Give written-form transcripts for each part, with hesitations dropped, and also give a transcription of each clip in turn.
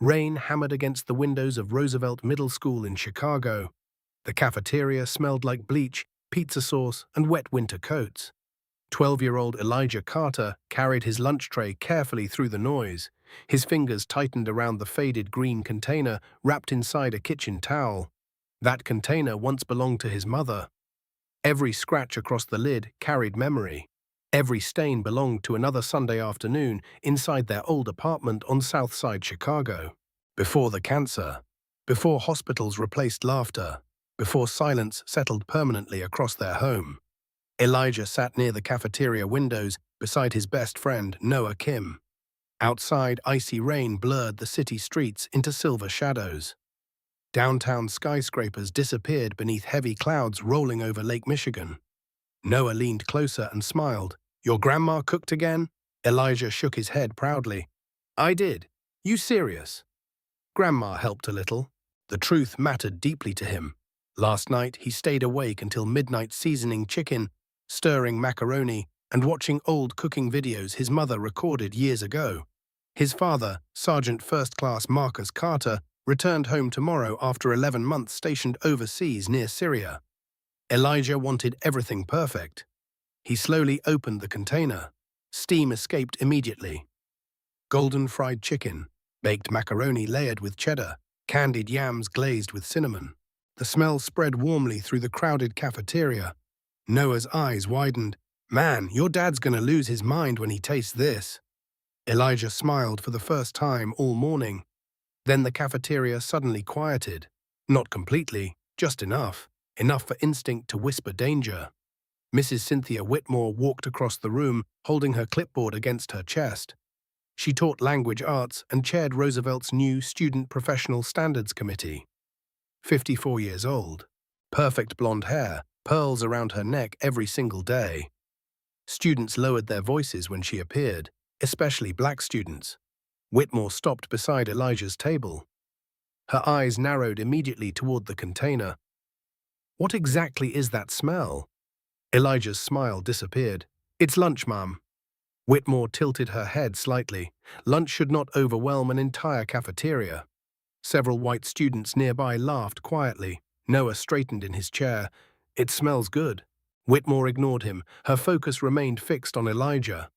Rain hammered against the windows of Roosevelt Middle School in Chicago. The cafeteria smelled like bleach, pizza sauce, and wet winter coats. 12-year-old Elijah Carter carried his lunch tray carefully through the noise. His fingers tightened around the faded green container wrapped inside a kitchen towel. That container once belonged to his mother. Every scratch across the lid carried memory. Every stain belonged to another Sunday afternoon inside their old apartment on South Side Chicago. Before the cancer, before hospitals replaced laughter, before silence settled permanently across their home. Elijah sat near the cafeteria windows beside his best friend, Noah Kim. Outside, icy rain blurred the city streets into silver shadows. Downtown skyscrapers disappeared beneath heavy clouds rolling over Lake Michigan. Noah leaned closer and smiled. "Your grandma cooked again?" Elijah shook his head proudly. "I did. You serious?" Grandma helped a little. The truth mattered deeply to him. Last night, he stayed awake until midnight seasoning chicken, stirring macaroni, and watching old cooking videos his mother recorded years ago. His father, Sergeant First Class Marcus Carter, returned home tomorrow after 11 months stationed overseas near Syria. Elijah wanted everything perfect. He slowly opened the container. Steam escaped immediately. Golden fried chicken, baked macaroni layered with cheddar, candied yams glazed with cinnamon. The smell spread warmly through the crowded cafeteria. Noah's eyes widened. "Man, your dad's gonna lose his mind when he tastes this." Elijah smiled for the first time all morning. Then the cafeteria suddenly quieted. Not completely, just enough. Enough for instinct to whisper danger. Mrs. Cynthia Whitmore walked across the room, holding her clipboard against her chest. She taught language arts and chaired Roosevelt's new Student Professional Standards Committee. 54 years old. Perfect blonde hair, pearls around her neck every single day. Students lowered their voices when she appeared, especially black students. Whitmore stopped beside Elijah's table. Her eyes narrowed immediately toward the container. "What exactly is that smell?" Elijah's smile disappeared. "It's lunch, Mom." Whitmore tilted her head slightly. Lunch should not overwhelm an entire cafeteria. Several white students nearby laughed quietly. Noah straightened in his chair. "It smells good." Whitmore ignored him. Her focus remained fixed on Elijah.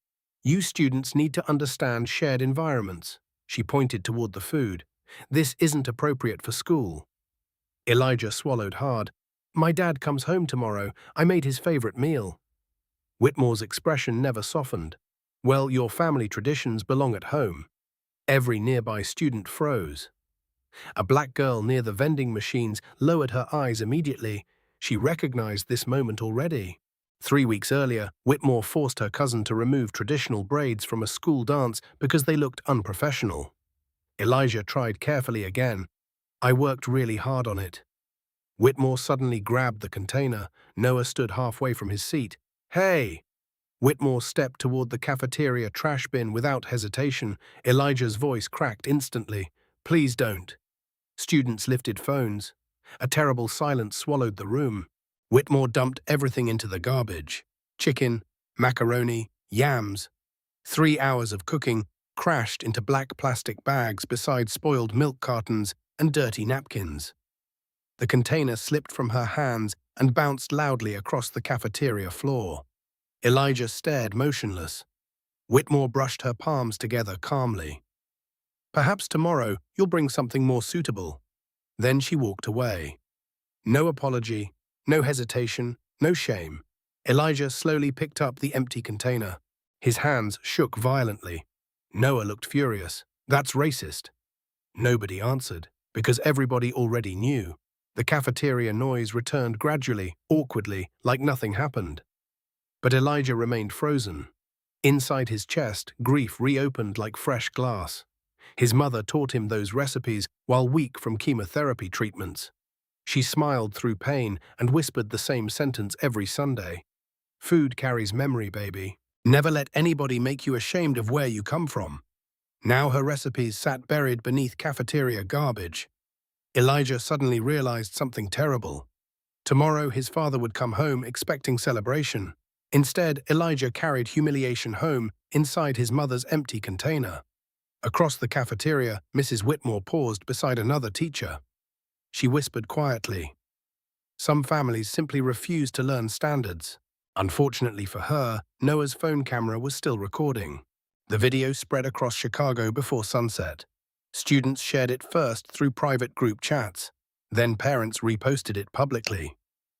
"You students need to understand shared environments." She pointed toward the food. "This isn't appropriate for school." Elijah swallowed hard. "My dad comes home tomorrow. I made his favorite meal." Whitmore's expression never softened. "Well, your family traditions belong at home." Every nearby student froze. A black girl near the vending machines lowered her eyes immediately. She recognized this moment already. 3 weeks earlier, Whitmore forced her cousin to remove traditional braids from a school dance because they looked unprofessional. Elijah tried carefully again. "I worked really hard on it." Whitmore suddenly grabbed the container. Noah stood halfway from his seat. "Hey!" Whitmore stepped toward the cafeteria trash bin without hesitation. Elijah's voice cracked instantly. "Please don't." Students lifted phones. A terrible silence swallowed the room. Whitmore dumped everything into the garbage. Chicken, macaroni, yams. 3 hours of cooking crashed into black plastic bags beside spoiled milk cartons and dirty napkins. The container slipped from her hands and bounced loudly across the cafeteria floor. Elijah stared motionless. Whitmore brushed her palms together calmly. "Perhaps tomorrow you'll bring something more suitable." Then she walked away. No apology, no hesitation, no shame. Elijah slowly picked up the empty container. His hands shook violently. Noah looked furious. "That's racist." Nobody answered, because everybody already knew. The cafeteria noise returned gradually, awkwardly, like nothing happened. But Elijah remained frozen. Inside his chest, grief reopened like fresh glass. His mother taught him those recipes while weak from chemotherapy treatments. She smiled through pain and whispered the same sentence every Sunday. "Food carries memory, baby. Never let anybody make you ashamed of where you come from." Now her recipes sat buried beneath cafeteria garbage. Elijah suddenly realized something terrible. Tomorrow his father would come home expecting celebration. Instead, Elijah carried humiliation home inside his mother's empty container. Across the cafeteria, Mrs. Whitmore paused beside another teacher. She whispered quietly, "Some families simply refuse to learn standards." Unfortunately for her, Noah's phone camera was still recording. The video spread across Chicago before sunset. Students shared it first through private group chats. Then parents reposted it publicly.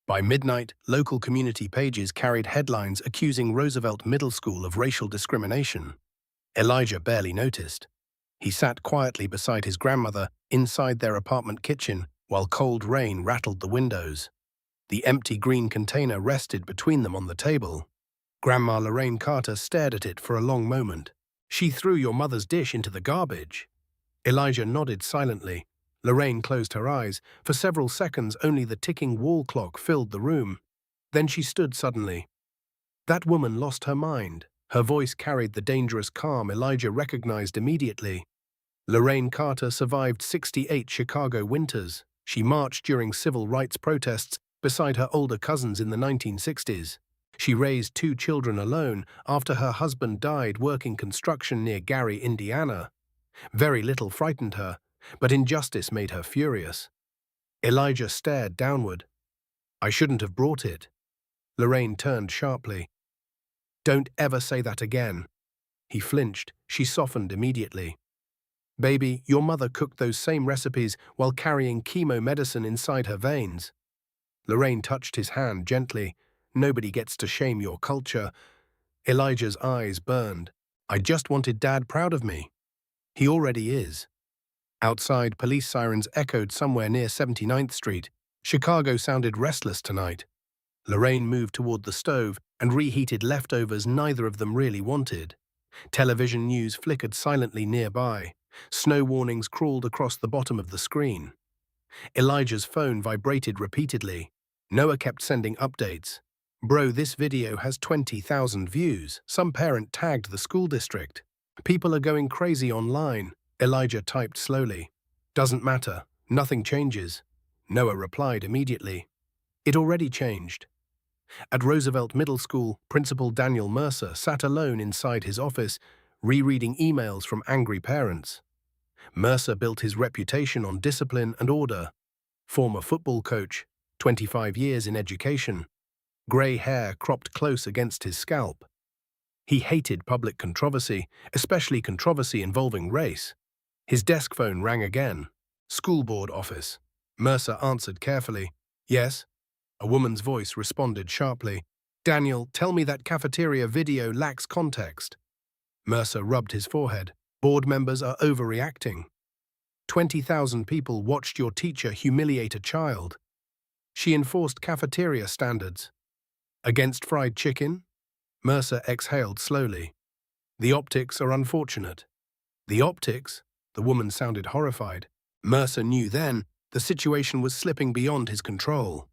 By midnight, local community pages carried headlines accusing Roosevelt Middle School of racial discrimination. Elijah barely noticed. He sat quietly beside his grandmother inside their apartment kitchen while cold rain rattled the windows. The empty green container rested between them on the table. Grandma Lorraine Carter stared at it for a long moment. "She threw your mother's dish into the garbage." Elijah nodded silently. Lorraine closed her eyes. For several seconds, only the ticking wall clock filled the room. Then she stood suddenly. That woman lost her mind. Her voice carried the dangerous calm Elijah recognized immediately. Lorraine Carter survived 68 Chicago winters. She marched during civil rights protests beside her older cousins in the 1960s. She raised 2 children alone after her husband died working construction near Gary, Indiana. Very little frightened her, but injustice made her furious. Elijah stared downward. "I shouldn't have brought it." Lorraine turned sharply. "Don't ever say that again." He flinched. She softened immediately. "Baby, your mother cooked those same recipes while carrying chemo medicine inside her veins." Lorraine touched his hand gently. "Nobody gets to shame your culture." Elijah's eyes burned. "I just wanted Dad proud of me." "He already is." Outside, police sirens echoed somewhere near 79th Street. Chicago sounded restless tonight. Lorraine moved toward the stove and reheated leftovers neither of them really wanted. Television news flickered silently nearby. Snow warnings crawled across the bottom of the screen. Elijah's phone vibrated repeatedly. Noah kept sending updates. "Bro, this video has 20,000 views. Some parent tagged the school district. People are going crazy online." Elijah typed slowly. "Doesn't matter. Nothing changes." Noah replied immediately. "It already changed." At Roosevelt Middle School, Principal Daniel Mercer sat alone inside his office, rereading emails from angry parents. Mercer built his reputation on discipline and order. Former football coach, 25 years in education. Grey hair cropped close against his scalp. He hated public controversy, especially controversy involving race. His desk phone rang again. School board office. Mercer answered carefully. "Yes?" A woman's voice responded sharply. "Daniel, tell me that cafeteria video lacks context." Mercer rubbed his forehead. "Board members are overreacting. 20,000 people watched your teacher humiliate a child. She enforced cafeteria standards. Against fried chicken?" Mercer exhaled slowly. "The optics are unfortunate." "The optics?" The woman sounded horrified. Mercer knew then the situation was slipping beyond his control.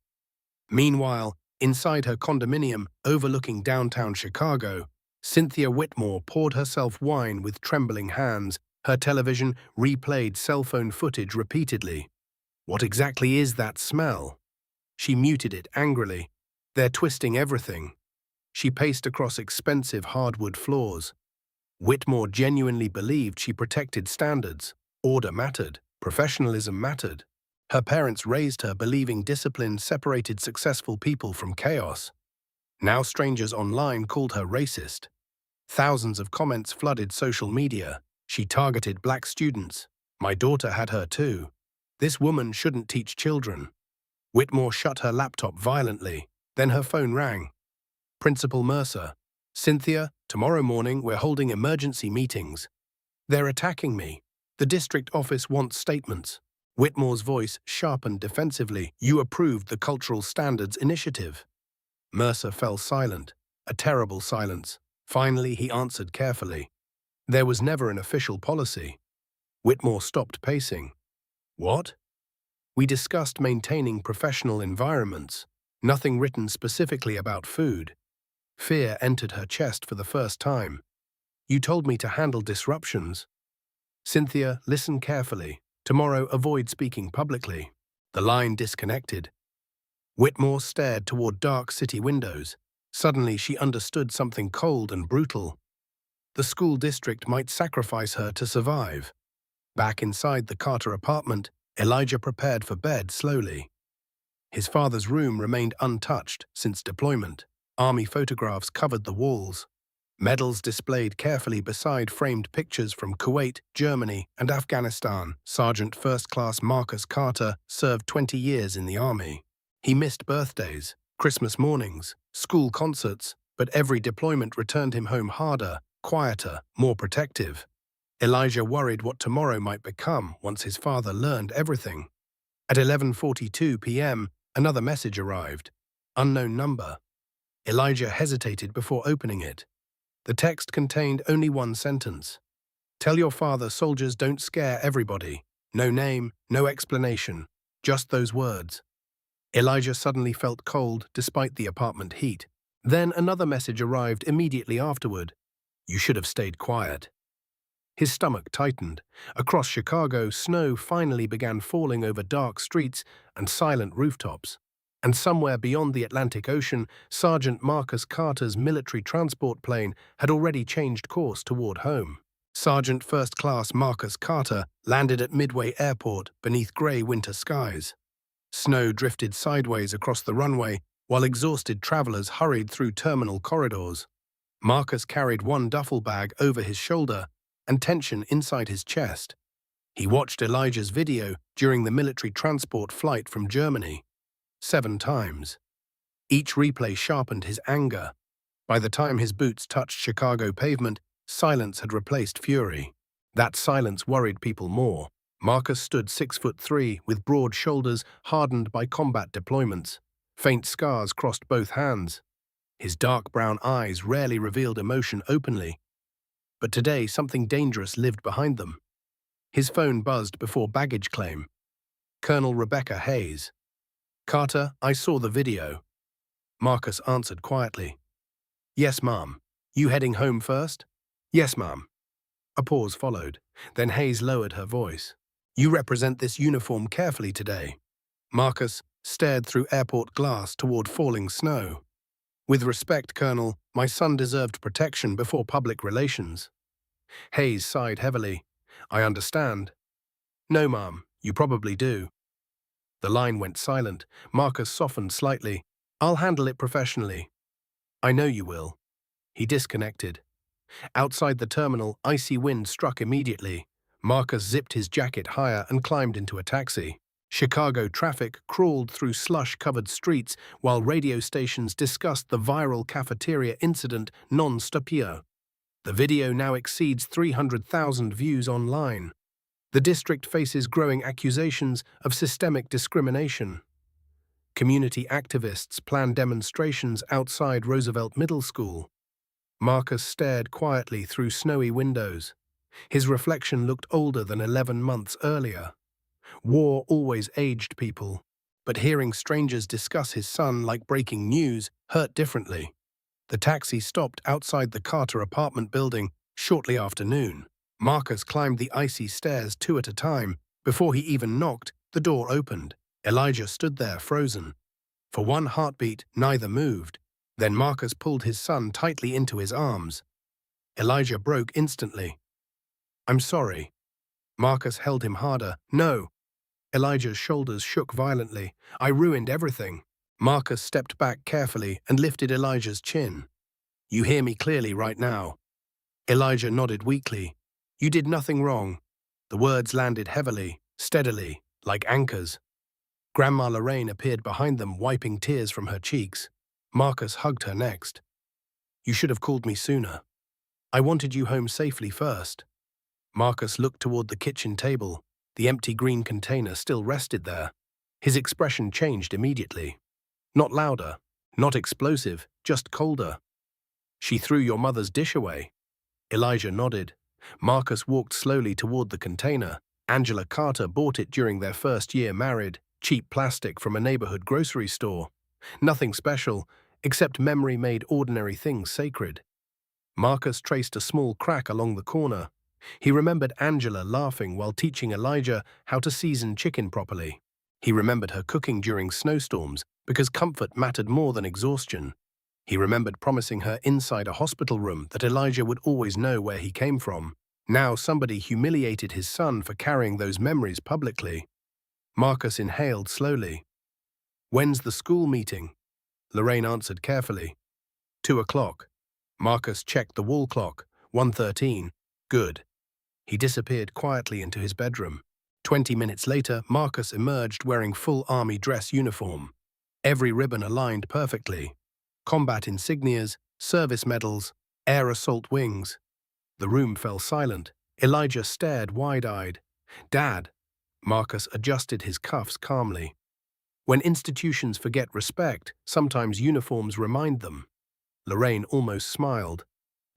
Meanwhile, inside her condominium overlooking downtown Chicago, Cynthia Whitmore poured herself wine with trembling hands. Her television replayed cell phone footage repeatedly. "What exactly is that smell?" She muted it angrily. "They're twisting everything." She paced across expensive hardwood floors. Whitmore genuinely believed she protected standards. Order mattered. Professionalism mattered. Her parents raised her believing discipline separated successful people from chaos. Now strangers online called her racist. Thousands of comments flooded social media. She targeted black students. "My daughter had her too. This woman shouldn't teach children." Whitmore shut her laptop violently. Then her phone rang. Principal Mercer. "Cynthia, tomorrow morning we're holding emergency meetings. They're attacking me. The district office wants statements." Whitmore's voice sharpened defensively. "You approved the Cultural Standards Initiative." Mercer fell silent, a terrible silence. Finally, he answered carefully. "There was never an official policy." Whitmore stopped pacing. "What?" "We discussed maintaining professional environments. Nothing written specifically about food." Fear entered her chest for the first time. "You told me to handle disruptions." "Cynthia, listen carefully. Tomorrow, avoid speaking publicly." The line disconnected. Whitmore stared toward dark city windows. Suddenly, she understood something cold and brutal. The school district might sacrifice her to survive. Back inside the Carter apartment, Elijah prepared for bed slowly. His father's room remained untouched since deployment. Army photographs covered the walls. Medals displayed carefully beside framed pictures from Kuwait, Germany, and Afghanistan. Sergeant First Class Marcus Carter served 20 years in the Army. He missed birthdays, Christmas mornings, school concerts, but every deployment returned him home harder, quieter, more protective. Elijah worried what tomorrow might become once his father learned everything. At 11:42 p.m., another message arrived. Unknown number. Elijah hesitated before opening it. The text contained only one sentence. Tell your father soldiers don't scare everybody. No name, no explanation. Just those words. Elijah suddenly felt cold despite the apartment heat. Then another message arrived immediately afterward. You should have stayed quiet. His stomach tightened. Across Chicago, snow finally began falling over dark streets and silent rooftops. And somewhere beyond the Atlantic Ocean, Sergeant Marcus Carter's military transport plane had already changed course toward home. Sergeant First Class Marcus Carter landed at Midway Airport beneath gray winter skies. Snow drifted sideways across the runway while exhausted travelers hurried through terminal corridors. Marcus carried one duffel bag over his shoulder and tension inside his chest. He watched Elijah's video during the military transport flight from Germany. 7 times. Each replay sharpened his anger. By the time his boots touched Chicago pavement, silence had replaced fury. That silence worried people more. Marcus stood 6'3" with broad shoulders hardened by combat deployments. Faint scars crossed both hands. His dark brown eyes rarely revealed emotion openly. But today something dangerous lived behind them. His phone buzzed before baggage claim. Colonel Rebecca Hayes. Carter, I saw the video. Marcus answered quietly. Yes, ma'am. You heading home first? Yes, ma'am. A pause followed. Then Hayes lowered her voice. You represent this uniform carefully today. Marcus stared through airport glass toward falling snow. With respect, Colonel, my son deserved protection before public relations. Hayes sighed heavily. I understand. No, ma'am, you probably do. The line went silent. Marcus softened slightly. I'll handle it professionally. I know you will. He disconnected. Outside the terminal, icy wind struck immediately. Marcus zipped his jacket higher and climbed into a taxi. Chicago traffic crawled through slush-covered streets while radio stations discussed the viral cafeteria incident non-stop. The video now exceeds 300,000 views online. The district faces growing accusations of systemic discrimination. Community activists plan demonstrations outside Roosevelt Middle School. Marcus stared quietly through snowy windows. His reflection looked older than 11 months earlier. War always aged people, but hearing strangers discuss his son like breaking news hurt differently. The taxi stopped outside the Carter apartment building shortly after noon. Marcus climbed the icy stairs 2 at a time. Before he even knocked, the door opened. Elijah stood there frozen. For one heartbeat, neither moved. Then Marcus pulled his son tightly into his arms. Elijah broke instantly. I'm sorry. Marcus held him harder. No. Elijah's shoulders shook violently. I ruined everything. Marcus stepped back carefully and lifted Elijah's chin. You hear me clearly right now. Elijah nodded weakly. You did nothing wrong. The words landed heavily, steadily, like anchors. Grandma Lorraine appeared behind them, wiping tears from her cheeks. Marcus hugged her next. You should have called me sooner. I wanted you home safely first. Marcus looked toward the kitchen table. The empty green container still rested there. His expression changed immediately. Not louder, not explosive, just colder. She threw your mother's dish away. Elijah nodded. Marcus walked slowly toward the container. Angela Carter bought it during their first year married, cheap plastic from a neighborhood grocery store. Nothing special, except memory made ordinary things sacred. Marcus traced a small crack along the corner. He remembered Angela laughing while teaching Elijah how to season chicken properly. He remembered her cooking during snowstorms because comfort mattered more than exhaustion. He remembered promising her inside a hospital room that Elijah would always know where he came from. Now somebody humiliated his son for carrying those memories publicly. Marcus inhaled slowly. "When's the school meeting?" Lorraine answered carefully. 2 o'clock. Marcus checked the wall clock. 1:13. Good. He disappeared quietly into his bedroom. 20 minutes later, Marcus emerged wearing full army dress uniform. Every ribbon aligned perfectly. Combat insignias, service medals, air assault wings. The room fell silent. Elijah stared wide-eyed. "Dad." Marcus adjusted his cuffs calmly. When institutions forget respect, sometimes uniforms remind them. Lorraine almost smiled.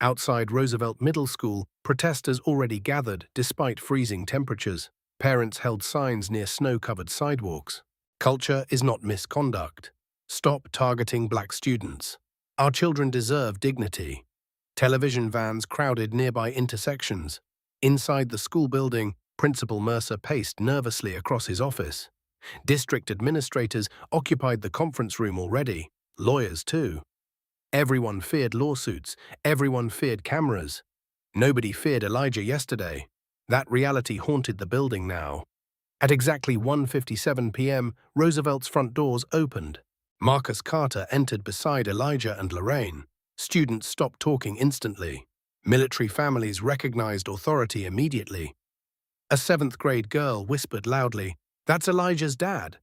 Outside Roosevelt Middle School, protesters already gathered despite freezing temperatures. Parents held signs near snow-covered sidewalks. "Culture is not misconduct. Stop targeting black students. Our children deserve dignity." Television vans crowded nearby intersections. Inside the school building, Principal Mercer paced nervously across his office. District administrators occupied the conference room already, lawyers too. Everyone feared lawsuits, everyone feared cameras. Nobody feared Elijah yesterday. That reality haunted the building now. At exactly 1:57 p.m., Roosevelt's front doors opened. Marcus Carter entered beside Elijah and Lorraine. Students stopped talking instantly. Military families recognized authority immediately. A 7th-grade girl whispered loudly, "That's Elijah's dad."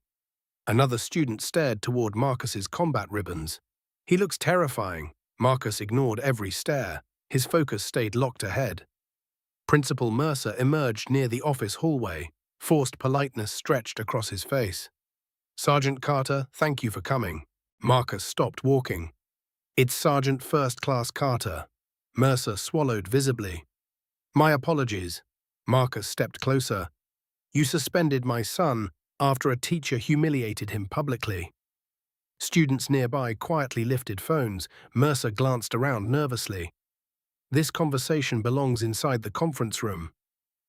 Another student stared toward Marcus's combat ribbons. "He looks terrifying." Marcus ignored every stare. His focus stayed locked ahead. Principal Mercer emerged near the office hallway. Forced politeness stretched across his face. "Sergeant Carter, thank you for coming." Marcus stopped walking. "It's Sergeant First Class Carter." Mercer swallowed visibly. "My apologies." Marcus stepped closer. "You suspended my son after a teacher humiliated him publicly." Students nearby quietly lifted phones. Mercer glanced around nervously. "This conversation belongs inside the conference room."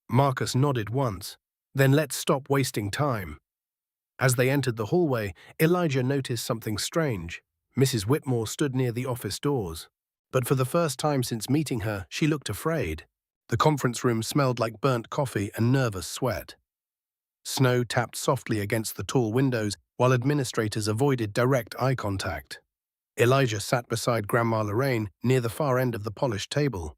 Marcus nodded once. "Then let's stop wasting time." As they entered the hallway, Elijah noticed something strange. Mrs. Whitmore stood near the office doors. But for the first time since meeting her, she looked afraid. The conference room smelled like burnt coffee and nervous sweat. Snow tapped softly against the tall windows while administrators avoided direct eye contact. Elijah sat beside Grandma Lorraine near the far end of the polished table.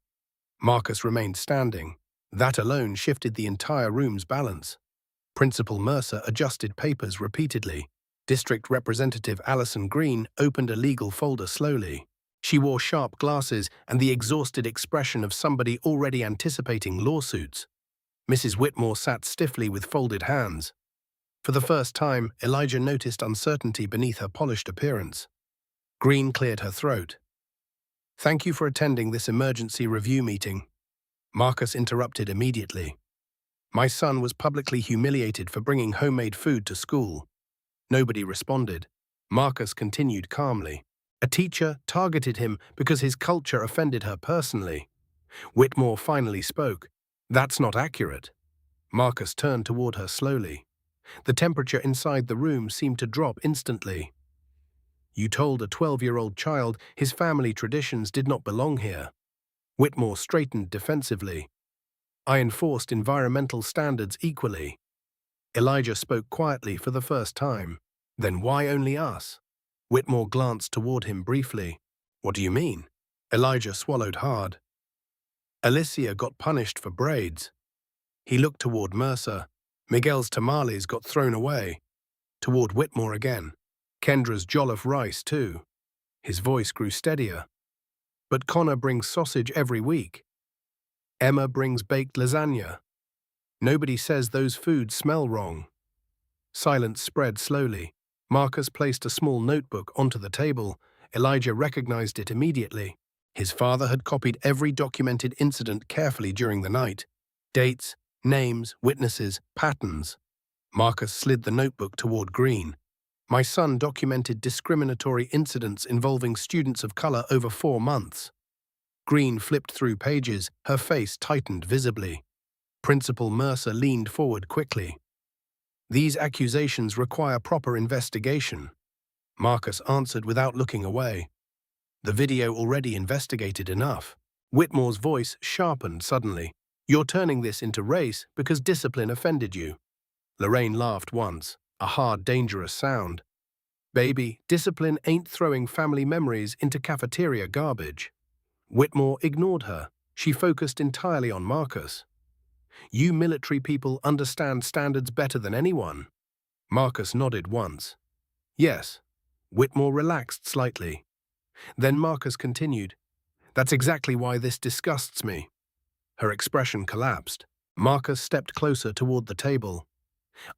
Marcus remained standing. That alone shifted the entire room's balance. Principal Mercer adjusted papers repeatedly. District Representative Allison Green opened a legal folder slowly. She wore sharp glasses and the exhausted expression of somebody already anticipating lawsuits. Mrs. Whitmore sat stiffly with folded hands. For the first time, Elijah noticed uncertainty beneath her polished appearance. Green cleared her throat. "Thank you for attending this emergency review meeting." Marcus interrupted immediately. "My son was publicly humiliated for bringing homemade food to school." Nobody responded. Marcus continued calmly. "A teacher targeted him because his culture offended her personally." Whitmore finally spoke. "That's not accurate." Marcus turned toward her slowly. The temperature inside the room seemed to drop instantly. "You told a 12-year-old child his family traditions did not belong here." Whitmore straightened defensively. "I enforced environmental standards equally." Elijah spoke quietly for the first time. "Then why only us?" Whitmore glanced toward him briefly. "What do you mean?" Elijah swallowed hard. "Alicia got punished for braids." He looked toward Mercer. "Miguel's tamales got thrown away." Toward Whitmore again. "Kendra's jollof rice, too." His voice grew steadier. "But Connor brings sausage every week. Emma brings baked lasagna. Nobody says those foods smell wrong." Silence spread slowly. Marcus placed a small notebook onto the table. Elijah recognized it immediately. His father had copied every documented incident carefully during the night. Dates, names, witnesses, patterns. Marcus slid the notebook toward Green. "My son documented discriminatory incidents involving students of color over 4 months." Green flipped through pages, her face tightened visibly. Principal Mercer leaned forward quickly. "These accusations require proper investigation." Marcus answered without looking away. The video already investigated enough. Whitmore's voice sharpened suddenly. You're turning this into race because discipline offended you. Lorraine laughed once, a hard, dangerous sound. Baby, discipline ain't throwing family memories into cafeteria garbage. Whitmore ignored her. She focused entirely on Marcus. You military people understand standards better than anyone. Marcus nodded once. Yes. Whitmore relaxed slightly. Then Marcus continued. That's exactly why this disgusts me. Her expression collapsed. Marcus stepped closer toward the table.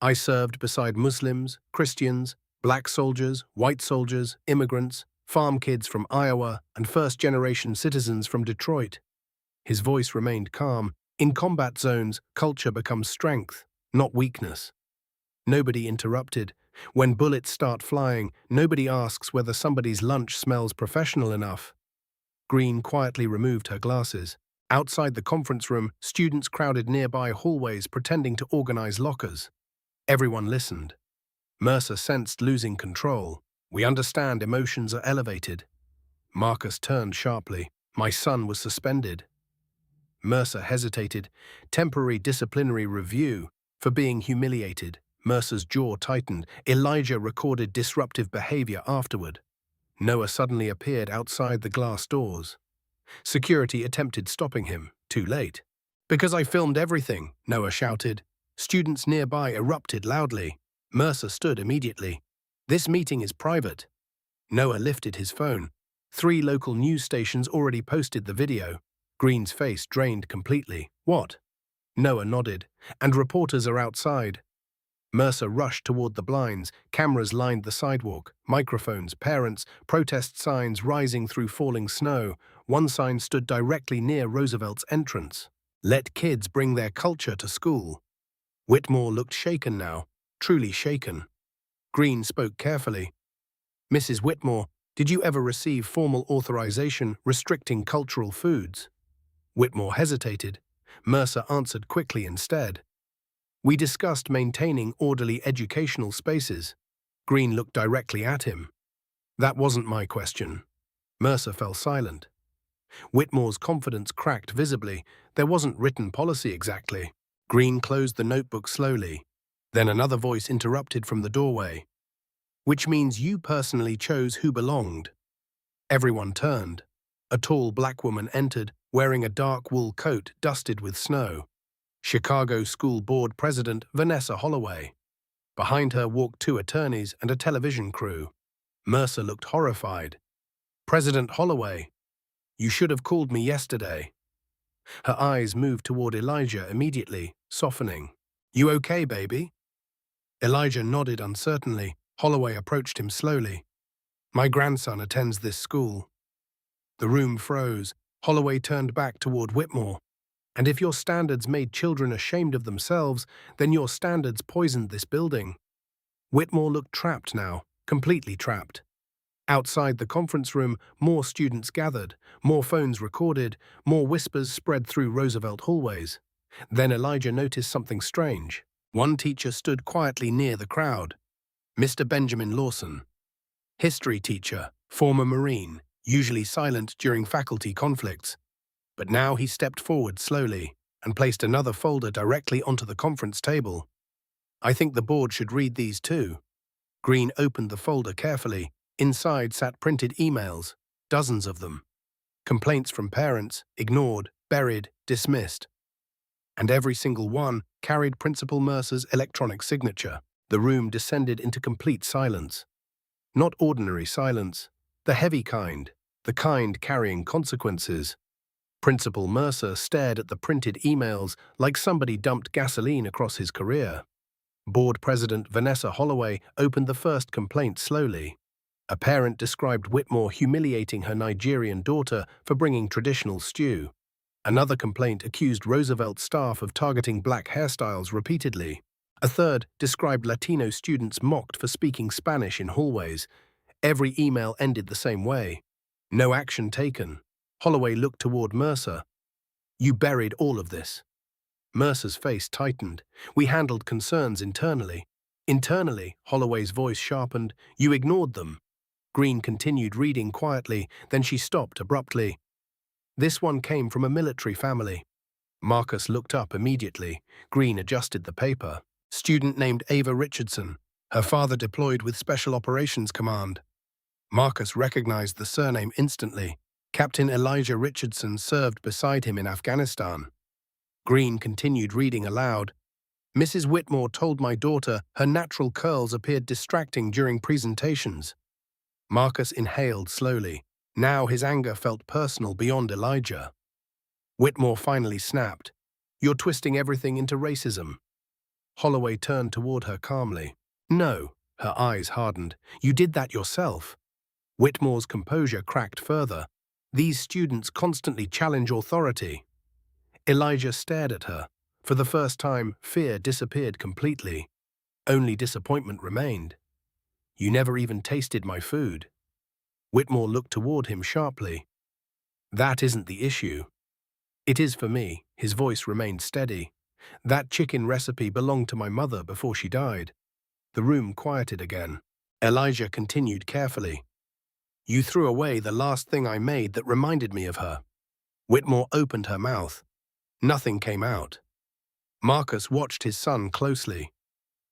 I served beside Muslims, Christians, black soldiers, white soldiers, immigrants, farm kids from Iowa, and first-generation citizens from Detroit. His voice remained calm. In combat zones, culture becomes strength, not weakness. Nobody interrupted. When bullets start flying, nobody asks whether somebody's lunch smells professional enough. Green quietly removed her glasses. Outside the conference room, students crowded nearby hallways pretending to organize lockers. Everyone listened. Mercer sensed losing control. We understand emotions are elevated. Marcus turned sharply. My son was suspended. Mercer hesitated. Temporary disciplinary review for being humiliated. Mercer's jaw tightened. Elijah recorded disruptive behavior afterward. Noah suddenly appeared outside the glass doors. Security attempted stopping him. Too late. Because I filmed everything, Noah shouted. Students nearby erupted loudly. Mercer stood immediately. This meeting is private. Noah lifted his phone. 3 local news stations already posted the video. Green's face drained completely. What? Noah nodded. And reporters are outside. Mercer rushed toward the blinds. Cameras lined the sidewalk. Microphones, parents, protest signs rising through falling snow. One sign stood directly near Roosevelt's entrance. Let kids bring their culture to school. Whitmore looked shaken now, truly shaken. Green spoke carefully. Mrs. Whitmore, did you ever receive formal authorization restricting cultural foods? Whitmore hesitated. Mercer answered quickly instead. We discussed maintaining orderly educational spaces. Green looked directly at him. That wasn't my question. Mercer fell silent. Whitmore's confidence cracked visibly. There wasn't written policy exactly. Green closed the notebook slowly. Then another voice interrupted from the doorway. Which means you personally chose who belonged. Everyone turned. A tall black woman entered, wearing a dark wool coat dusted with snow. Chicago School Board President Vanessa Holloway. Behind her walked 2 attorneys and a television crew. Mercer looked horrified. President Holloway, you should have called me yesterday. Her eyes moved toward Elijah immediately, softening. You okay, baby? Elijah nodded uncertainly. Holloway approached him slowly. My grandson attends this school. The room froze. Holloway turned back toward Whitmore. And if your standards made children ashamed of themselves, then your standards poisoned this building. Whitmore looked trapped now, completely trapped. Outside the conference room, more students gathered, more phones recorded, more whispers spread through Roosevelt hallways. Then Elijah noticed something strange. One teacher stood quietly near the crowd. Mr. Benjamin Lawson. History teacher, former Marine, usually silent during faculty conflicts. But now he stepped forward slowly and placed another folder directly onto the conference table. I think the board should read these too. Green opened the folder carefully. Inside sat printed emails, dozens of them. Complaints from parents, ignored, buried, dismissed. And every single one carried Principal Mercer's electronic signature. The room descended into complete silence. Not ordinary silence, the heavy kind, the kind carrying consequences. Principal Mercer stared at the printed emails like somebody dumped gasoline across his career. Board President Vanessa Holloway opened the first complaint slowly. A parent described Whitmore humiliating her Nigerian daughter for bringing traditional stew. Another complaint accused Roosevelt staff of targeting black hairstyles repeatedly. A third described Latino students mocked for speaking Spanish in hallways. Every email ended the same way. No action taken. Holloway looked toward Mercer. You buried all of this. Mercer's face tightened. We handled concerns internally. Internally, Holloway's voice sharpened. You ignored them. Green continued reading quietly, then she stopped abruptly. This one came from a military family. Marcus looked up immediately. Green adjusted the paper. Student named Ava Richardson. Her father deployed with Special Operations Command. Marcus recognized the surname instantly. Captain Elijah Richardson served beside him in Afghanistan. Green continued reading aloud. Mrs. Whitmore told my daughter her natural curls appeared distracting during presentations. Marcus inhaled slowly. Now his anger felt personal beyond Elijah. Whitmore finally snapped. You're twisting everything into racism. Holloway turned toward her calmly. No, her eyes hardened. You did that yourself. Whitmore's composure cracked further. These students constantly challenge authority. Elijah stared at her. For the first time, fear disappeared completely. Only disappointment remained. You never even tasted my food. Whitmore looked toward him sharply. That isn't the issue. It is for me. His voice remained steady. That chicken recipe belonged to my mother before she died. The room quieted again. Elijah continued carefully. You threw away the last thing I made that reminded me of her. Whitmore opened her mouth. Nothing came out. Marcus watched his son closely.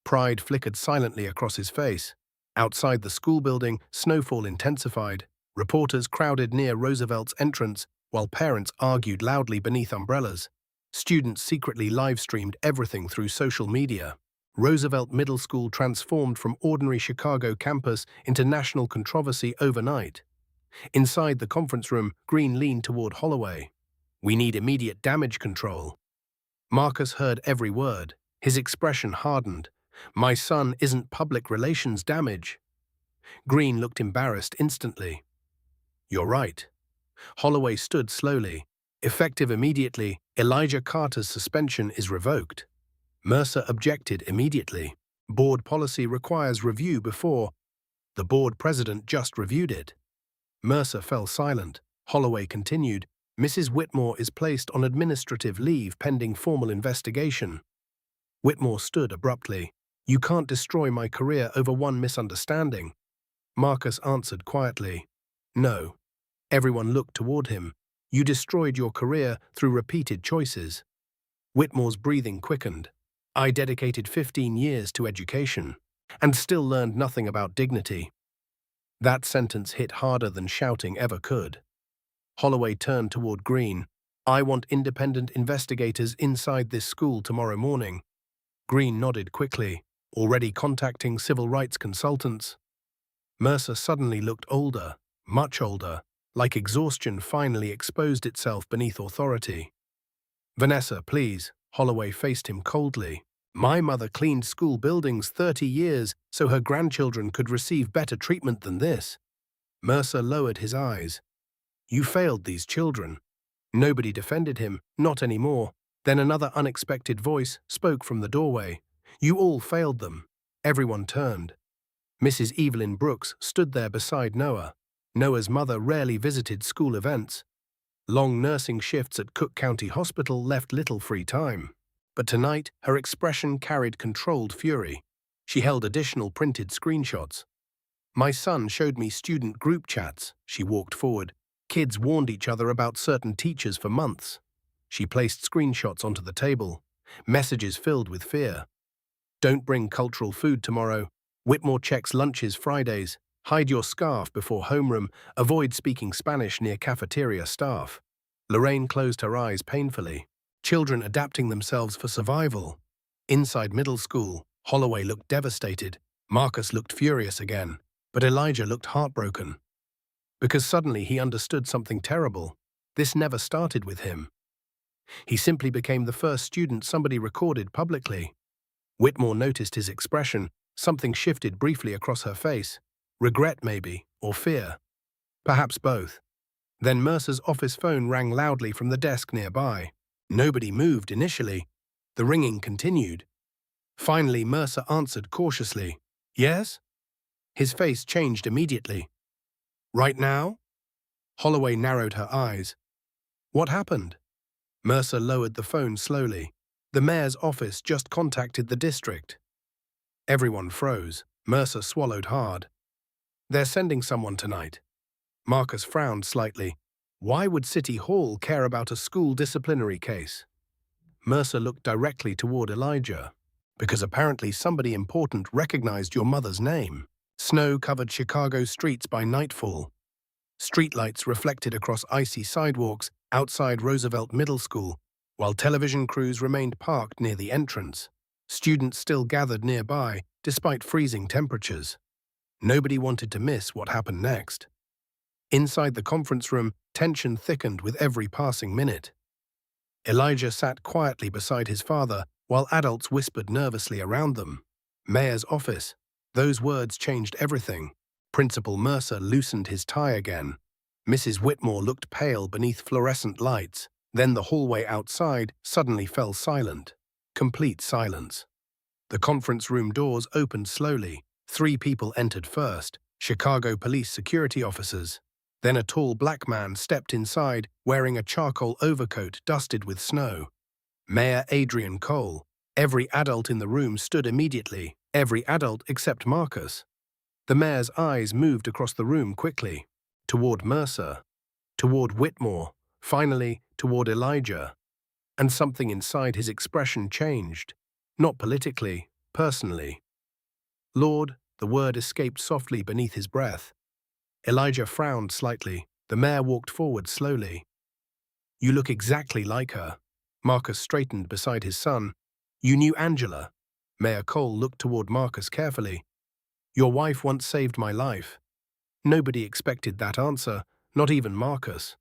Pride flickered silently across his face. Outside the school building, snowfall intensified. Reporters crowded near Roosevelt's entrance, while parents argued loudly beneath umbrellas. Students secretly live-streamed everything through social media. Roosevelt Middle School transformed from ordinary Chicago campus into national controversy overnight. Inside the conference room, Green leaned toward Holloway. We need immediate damage control. Marcus heard every word. His expression hardened. My son isn't public relations damage. Green looked embarrassed instantly. You're right. Holloway stood slowly. Effective immediately, Elijah Carter's suspension is revoked. Mercer objected immediately. Board policy requires review before. The board president just reviewed it. Mercer fell silent. Holloway continued. Mrs. Whitmore is placed on administrative leave pending formal investigation. Whitmore stood abruptly. You can't destroy my career over one misunderstanding. Marcus answered quietly. No. Everyone looked toward him. You destroyed your career through repeated choices. Whitmore's breathing quickened. I dedicated 15 years to education, and still learned nothing about dignity. That sentence hit harder than shouting ever could. Holloway turned toward Green. I want independent investigators inside this school tomorrow morning. Green nodded quickly, already contacting civil rights consultants. Mercer suddenly looked older, much older, like exhaustion finally exposed itself beneath authority. Vanessa, please. Holloway faced him coldly. My mother cleaned school buildings 30 years so her grandchildren could receive better treatment than this. Mercer lowered his eyes. You failed these children. Nobody defended him, not anymore. Then another unexpected voice spoke from the doorway. You all failed them. Everyone turned. Mrs. Evelyn Brooks stood there beside Noah. Noah's mother rarely visited school events. Long nursing shifts at Cook County Hospital left little free time. But tonight, her expression carried controlled fury. She held additional printed screenshots. My son showed me student group chats. She walked forward. Kids warned each other about certain teachers for months. She placed screenshots onto the table. Messages filled with fear. Don't bring cultural food tomorrow. Whitmore checks lunches Fridays. Hide your scarf before homeroom. Avoid speaking Spanish near cafeteria staff. Lorraine closed her eyes painfully. Children adapting themselves for survival. Inside middle school, Holloway looked devastated. Marcus looked furious again. But Elijah looked heartbroken. Because suddenly he understood something terrible. This never started with him. He simply became the first student somebody recorded publicly. Whitmore noticed his expression. Something shifted briefly across her face. Regret, maybe, or fear. Perhaps both. Then Mercer's office phone rang loudly from the desk nearby. Nobody moved initially. The ringing continued. Finally, Mercer answered cautiously. Yes? His face changed immediately. Right now? Holloway narrowed her eyes. What happened? Mercer lowered the phone slowly. The mayor's office just contacted the district. Everyone froze. Mercer swallowed hard. They're sending someone tonight. Marcus frowned slightly. Why would City Hall care about a school disciplinary case? Mercer looked directly toward Elijah. Because apparently somebody important recognized your mother's name. Snow covered Chicago streets by nightfall. Streetlights reflected across icy sidewalks outside Roosevelt Middle School, while television crews remained parked near the entrance. Students still gathered nearby, despite freezing temperatures. Nobody wanted to miss what happened next. Inside the conference room, tension thickened with every passing minute. Elijah sat quietly beside his father, while adults whispered nervously around them. Mayor's office. Those words changed everything. Principal Mercer loosened his tie again. Mrs. Whitmore looked pale beneath fluorescent lights. Then the hallway outside suddenly fell silent. Complete silence. The conference room doors opened slowly. 3 people entered first, Chicago police security officers. Then a tall black man stepped inside, wearing a charcoal overcoat dusted with snow. Mayor Adrian Cole. Every adult in the room stood immediately, every adult except Marcus. The mayor's eyes moved across the room quickly, toward Mercer, toward Whitmore, finally toward Elijah. And something inside his expression changed, not politically, personally. Lord, the word escaped softly beneath his breath. Elijah frowned slightly. The mayor walked forward slowly. You look exactly like her. Marcus straightened beside his son. You knew Angela. Mayor Cole looked toward Marcus carefully. Your wife once saved my life. Nobody expected that answer, not even Marcus.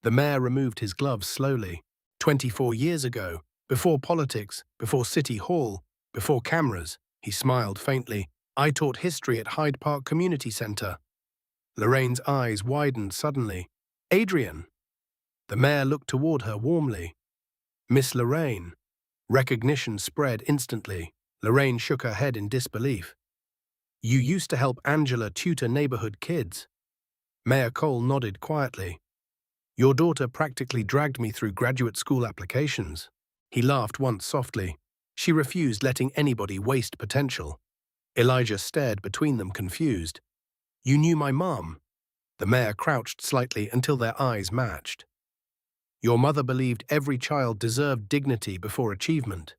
The mayor removed his gloves slowly. 24 years ago, before politics, before City Hall, before cameras, he smiled faintly. I taught history at Hyde Park Community Center. Lorraine's eyes widened suddenly. Adrian! The mayor looked toward her warmly. Miss Lorraine. Recognition spread instantly. Lorraine shook her head in disbelief. You used to help Angela tutor neighborhood kids. Mayor Cole nodded quietly. Your daughter practically dragged me through graduate school applications. He laughed once softly. She refused letting anybody waste potential. Elijah stared between them confused. You knew my mom. The mayor crouched slightly until their eyes matched. Your mother believed every child deserved dignity before achievement.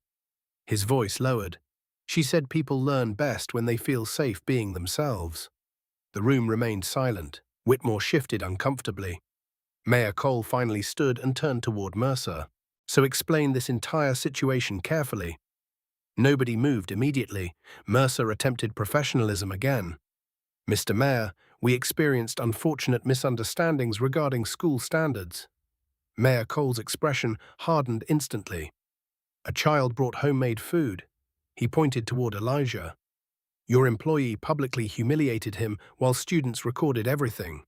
His voice lowered. She said people learn best when they feel safe being themselves. The room remained silent. Whitmore shifted uncomfortably. Mayor Cole finally stood and turned toward Mercer. So explain this entire situation carefully. Nobody moved immediately. Mercer attempted professionalism again. Mr. Mayor, we experienced unfortunate misunderstandings regarding school standards. Mayor Cole's expression hardened instantly. A child brought homemade food. He pointed toward Elijah. Your employee publicly humiliated him while students recorded everything.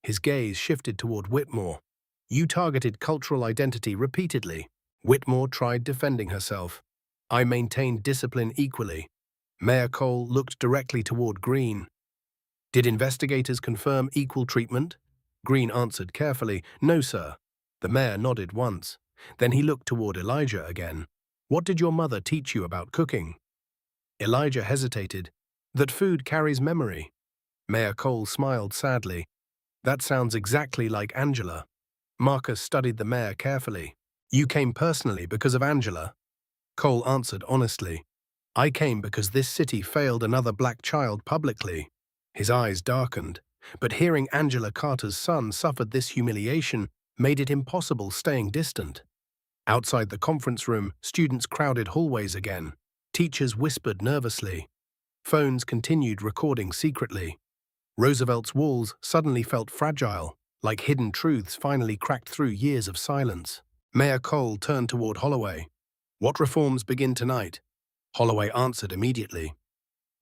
His gaze shifted toward Whitmore. You targeted cultural identity repeatedly. Whitmore tried defending herself. I maintained discipline equally. Mayor Cole looked directly toward Green. Did investigators confirm equal treatment? Green answered carefully, No, sir. The mayor nodded once. Then he looked toward Elijah again. What did your mother teach you about cooking? Elijah hesitated. That food carries memory. Mayor Cole smiled sadly. That sounds exactly like Angela. Marcus studied the mayor carefully. You came personally because of Angela? Cole answered honestly. I came because this city failed another black child publicly. His eyes darkened. But hearing Angela Carter's son suffered this humiliation made it impossible staying distant. Outside the conference room, students crowded hallways again. Teachers whispered nervously. Phones continued recording secretly. Roosevelt's walls suddenly felt fragile, like hidden truths finally cracked through years of silence. Mayor Cole turned toward Holloway. What reforms begin tonight? Holloway answered immediately.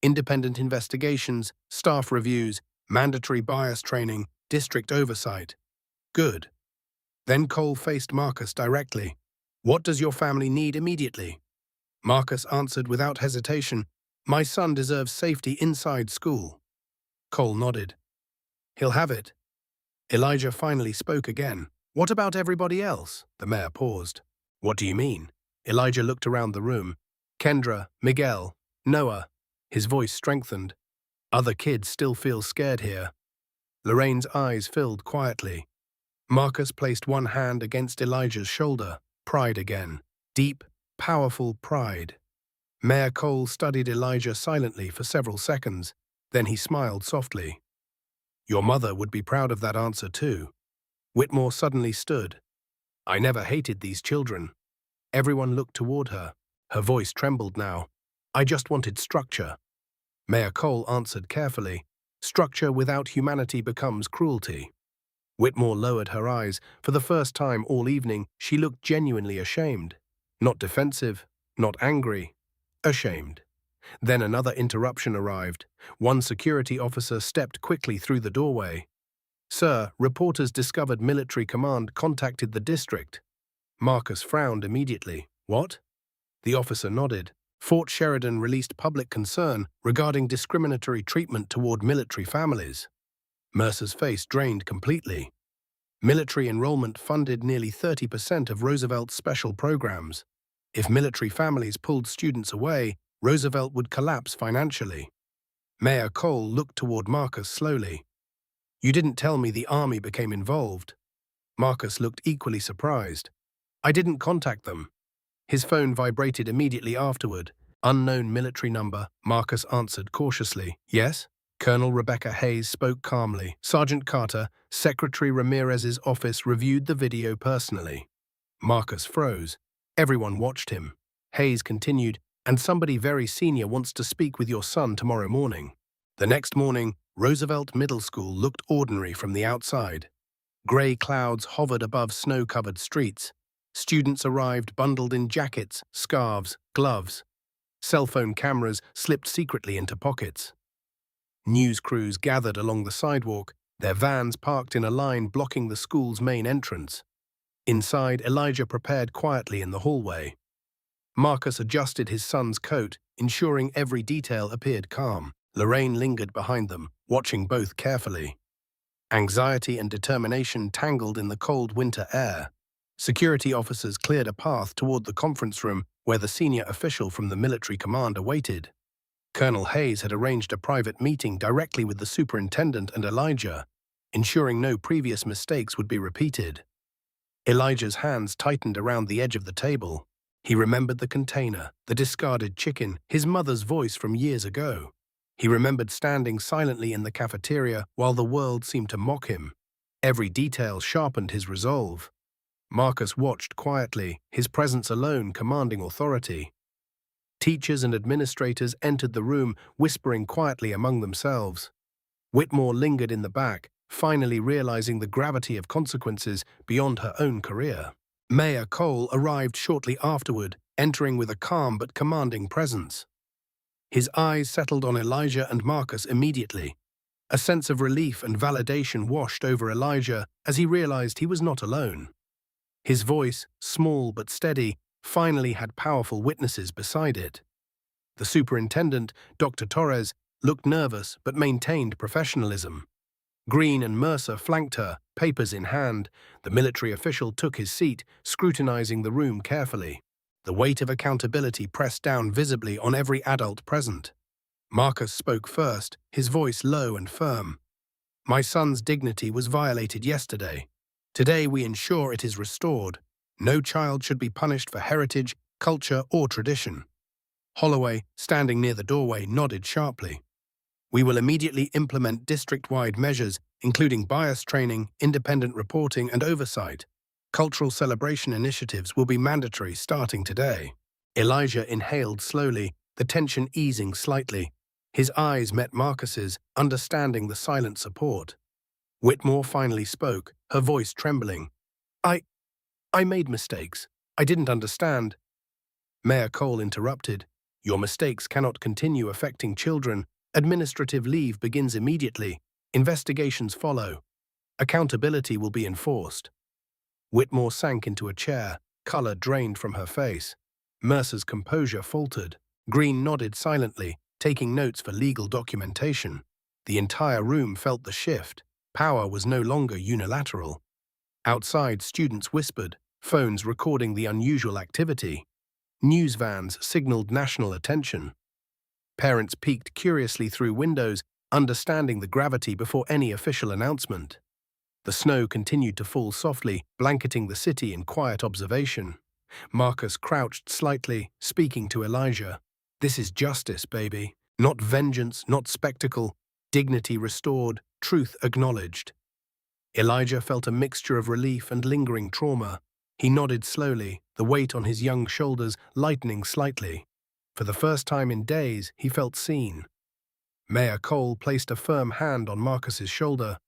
Independent investigations, staff reviews, mandatory bias training, district oversight. Good. Then Cole faced Marcus directly. What does your family need immediately? Marcus answered without hesitation, My son deserves safety inside school. Cole nodded. He'll have it. Elijah finally spoke again. What about everybody else? The mayor paused. What do you mean? Elijah looked around the room. Kendra, Miguel, Noah. His voice strengthened. Other kids still feel scared here. Lorraine's eyes filled quietly. Marcus placed one hand against Elijah's shoulder. Pride again. Deep, powerful pride. Mayor Cole studied Elijah silently for several seconds. Then he smiled softly. Your mother would be proud of that answer too. Whitmore suddenly stood. I never hated these children. Everyone looked toward her. Her voice trembled now. I just wanted structure. Mayor Cole answered carefully. Structure without humanity becomes cruelty. Whitmore lowered her eyes. For the first time all evening, she looked genuinely ashamed. Not defensive, not angry. Ashamed. Then another interruption arrived. One security officer stepped quickly through the doorway. Sir, reporters discovered military command contacted the district. Marcus frowned immediately. What? The officer nodded. Fort Sheridan released public concern regarding discriminatory treatment toward military families. Mercer's face drained completely. Military enrollment funded nearly 30% of Roosevelt's special programs. If military families pulled students away, Roosevelt would collapse financially. Mayor Cole looked toward Marcus slowly. You didn't tell me the army became involved. Marcus looked equally surprised. I didn't contact them. His phone vibrated immediately afterward. Unknown military number, Marcus answered cautiously. Yes? Colonel Rebecca Hayes spoke calmly. Sergeant Carter, Secretary Ramirez's office reviewed the video personally. Marcus froze. Everyone watched him. Hayes continued, and somebody very senior wants to speak with your son tomorrow morning. The next morning, Roosevelt Middle School looked ordinary from the outside. Gray clouds hovered above snow-covered streets. Students arrived bundled in jackets, scarves, gloves. Cell phone cameras slipped secretly into pockets. News crews gathered along the sidewalk, their vans parked in a line blocking the school's main entrance. Inside, Elijah prepared quietly in the hallway. Marcus adjusted his son's coat, ensuring every detail appeared calm. Lorraine lingered behind them, watching both carefully. Anxiety and determination tangled in the cold winter air. Security officers cleared a path toward the conference room where the senior official from the military command awaited. Colonel Hayes had arranged a private meeting directly with the superintendent and Elijah, ensuring no previous mistakes would be repeated. Elijah's hands tightened around the edge of the table. He remembered the container, the discarded chicken, his mother's voice from years ago. He remembered standing silently in the cafeteria while the world seemed to mock him. Every detail sharpened his resolve. Marcus watched quietly, his presence alone commanding authority. Teachers and administrators entered the room, whispering quietly among themselves. Whitmore lingered in the back, finally realizing the gravity of consequences beyond her own career. Mayor Cole arrived shortly afterward, entering with a calm but commanding presence. His eyes settled on Elijah and Marcus immediately. A sense of relief and validation washed over Elijah as he realized he was not alone. His voice, small but steady, finally had powerful witnesses beside it. The superintendent, Dr. Torres, looked nervous but maintained professionalism. Green and Mercer flanked her, papers in hand. The military official took his seat, scrutinizing the room carefully. The weight of accountability pressed down visibly on every adult present. Marcus spoke first, his voice low and firm. My son's dignity was violated yesterday. Today we ensure it is restored. No child should be punished for heritage, culture, or tradition. Holloway, standing near the doorway, nodded sharply. We will immediately implement district-wide measures, including bias training, independent reporting, and oversight. Cultural celebration initiatives will be mandatory starting today. Elijah inhaled slowly, the tension easing slightly. His eyes met Marcus's, understanding the silent support. Whitmore finally spoke, her voice trembling. I made mistakes. I didn't understand. Mayor Cole interrupted. Your mistakes cannot continue affecting children. Administrative leave begins immediately. Investigations follow. Accountability will be enforced. Whitmore sank into a chair, color drained from her face. Mercer's composure faltered. Green nodded silently, taking notes for legal documentation. The entire room felt the shift. Power was no longer unilateral. Outside, students whispered, phones recording the unusual activity. News vans signaled national attention. Parents peeked curiously through windows, understanding the gravity before any official announcement. The snow continued to fall softly, blanketing the city in quiet observation. Marcus crouched slightly, speaking to Elijah. "This is justice, baby. Not vengeance, not spectacle. Dignity restored, truth acknowledged." Elijah felt a mixture of relief and lingering trauma. He nodded slowly, the weight on his young shoulders lightening slightly. For the first time in days, he felt seen. Mayor Cole placed a firm hand on Marcus's shoulder.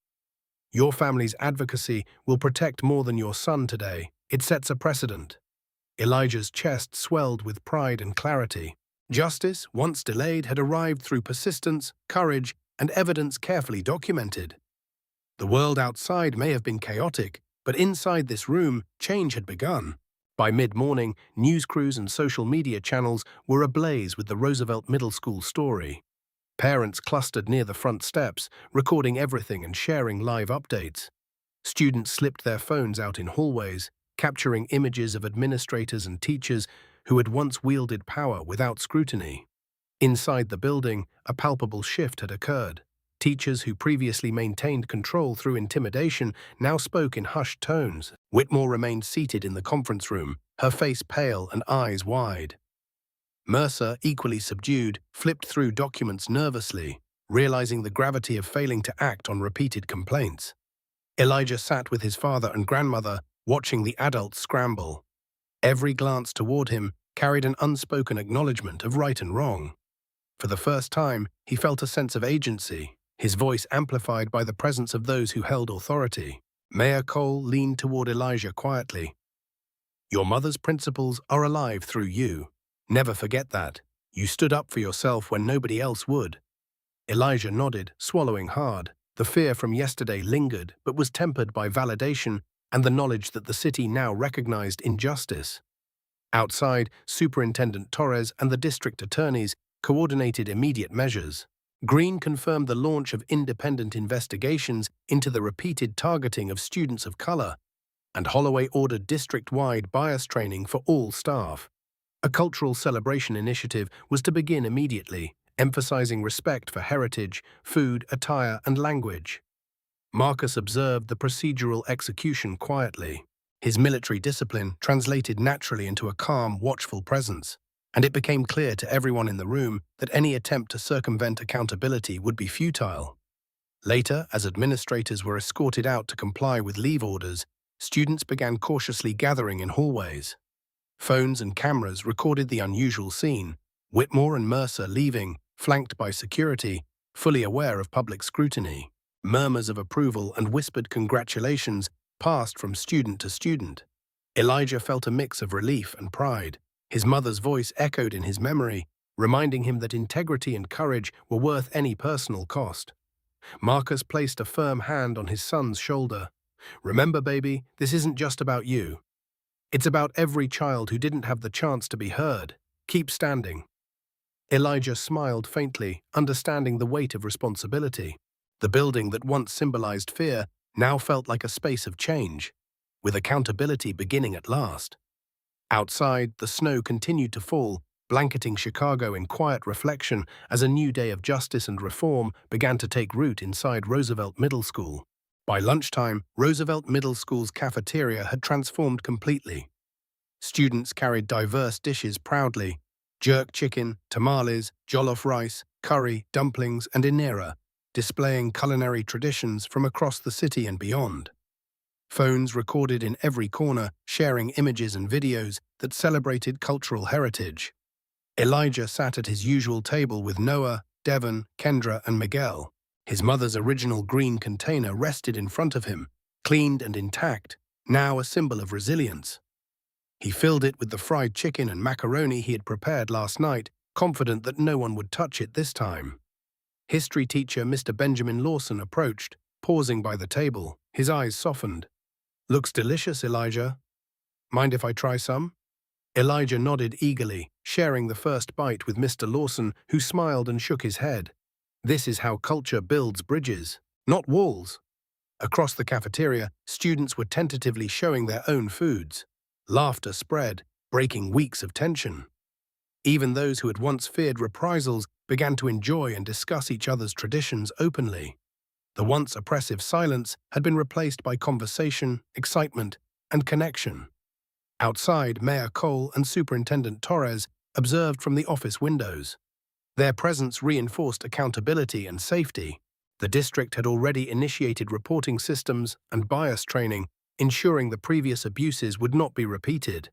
"Your family's advocacy will protect more than your son today. It sets a precedent." Elijah's chest swelled with pride and clarity. Justice, once delayed, had arrived through persistence, courage, and evidence carefully documented. The world outside may have been chaotic, but inside this room, change had begun. By mid-morning, news crews and social media channels were ablaze with the Roosevelt Middle School story. Parents clustered near the front steps, recording everything and sharing live updates. Students slipped their phones out in hallways, capturing images of administrators and teachers who had once wielded power without scrutiny. Inside the building, a palpable shift had occurred. Teachers who previously maintained control through intimidation now spoke in hushed tones. Whitmore remained seated in the conference room, her face pale and eyes wide. Mercer, equally subdued, flipped through documents nervously, realizing the gravity of failing to act on repeated complaints. Elijah sat with his father and grandmother, watching the adults scramble. Every glance toward him carried an unspoken acknowledgement of right and wrong. For the first time, he felt a sense of agency, his voice amplified by the presence of those who held authority. Mayor Cole leaned toward Elijah quietly. "Your mother's principles are alive through you. Never forget that. You stood up for yourself when nobody else would." Elijah nodded, swallowing hard. The fear from yesterday lingered, but was tempered by validation and the knowledge that the city now recognized injustice. Outside, Superintendent Torres and the district attorneys coordinated immediate measures. Green confirmed the launch of independent investigations into the repeated targeting of students of color, and Holloway ordered district-wide bias training for all staff. A cultural celebration initiative was to begin immediately, emphasizing respect for heritage, food, attire, and language. Marcus observed the procedural execution quietly. His military discipline translated naturally into a calm, watchful presence, and it became clear to everyone in the room that any attempt to circumvent accountability would be futile. Later, as administrators were escorted out to comply with leave orders, students began cautiously gathering in hallways. Phones and cameras recorded the unusual scene, Whitmore and Mercer leaving, flanked by security, fully aware of public scrutiny. Murmurs of approval and whispered congratulations passed from student to student. Elijah felt a mix of relief and pride. His mother's voice echoed in his memory, reminding him that integrity and courage were worth any personal cost. Marcus placed a firm hand on his son's shoulder. "Remember, baby, this isn't just about you. It's about every child who didn't have the chance to be heard. Keep standing." Elijah smiled faintly, understanding the weight of responsibility. The building that once symbolized fear now felt like a space of change, with accountability beginning at last. Outside, the snow continued to fall, blanketing Chicago in quiet reflection as a new day of justice and reform began to take root inside Roosevelt Middle School. By lunchtime, Roosevelt Middle School's cafeteria had transformed completely. Students carried diverse dishes proudly: jerk chicken, tamales, jollof rice, curry, dumplings, and inera, displaying culinary traditions from across the city and beyond. Phones recorded in every corner, sharing images and videos that celebrated cultural heritage. Elijah sat at his usual table with Noah, Devon, Kendra, and Miguel. His mother's original green container rested in front of him, cleaned and intact, now a symbol of resilience. He filled it with the fried chicken and macaroni he had prepared last night, confident that no one would touch it this time. History teacher Mr. Benjamin Lawson approached, pausing by the table, his eyes softened. "Looks delicious, Elijah. Mind if I try some?" Elijah nodded eagerly, sharing the first bite with Mr. Lawson, who smiled and shook his head. This is how culture builds bridges, not walls. Across the cafeteria, students were tentatively showing their own foods. Laughter spread, breaking weeks of tension. Even those who had once feared reprisals began to enjoy and discuss each other's traditions openly. The once oppressive silence had been replaced by conversation, excitement, and connection. Outside, Mayor Cole and Superintendent Torres observed from the office windows. Their presence reinforced accountability and safety. The district had already initiated reporting systems and bias training, ensuring the previous abuses would not be repeated.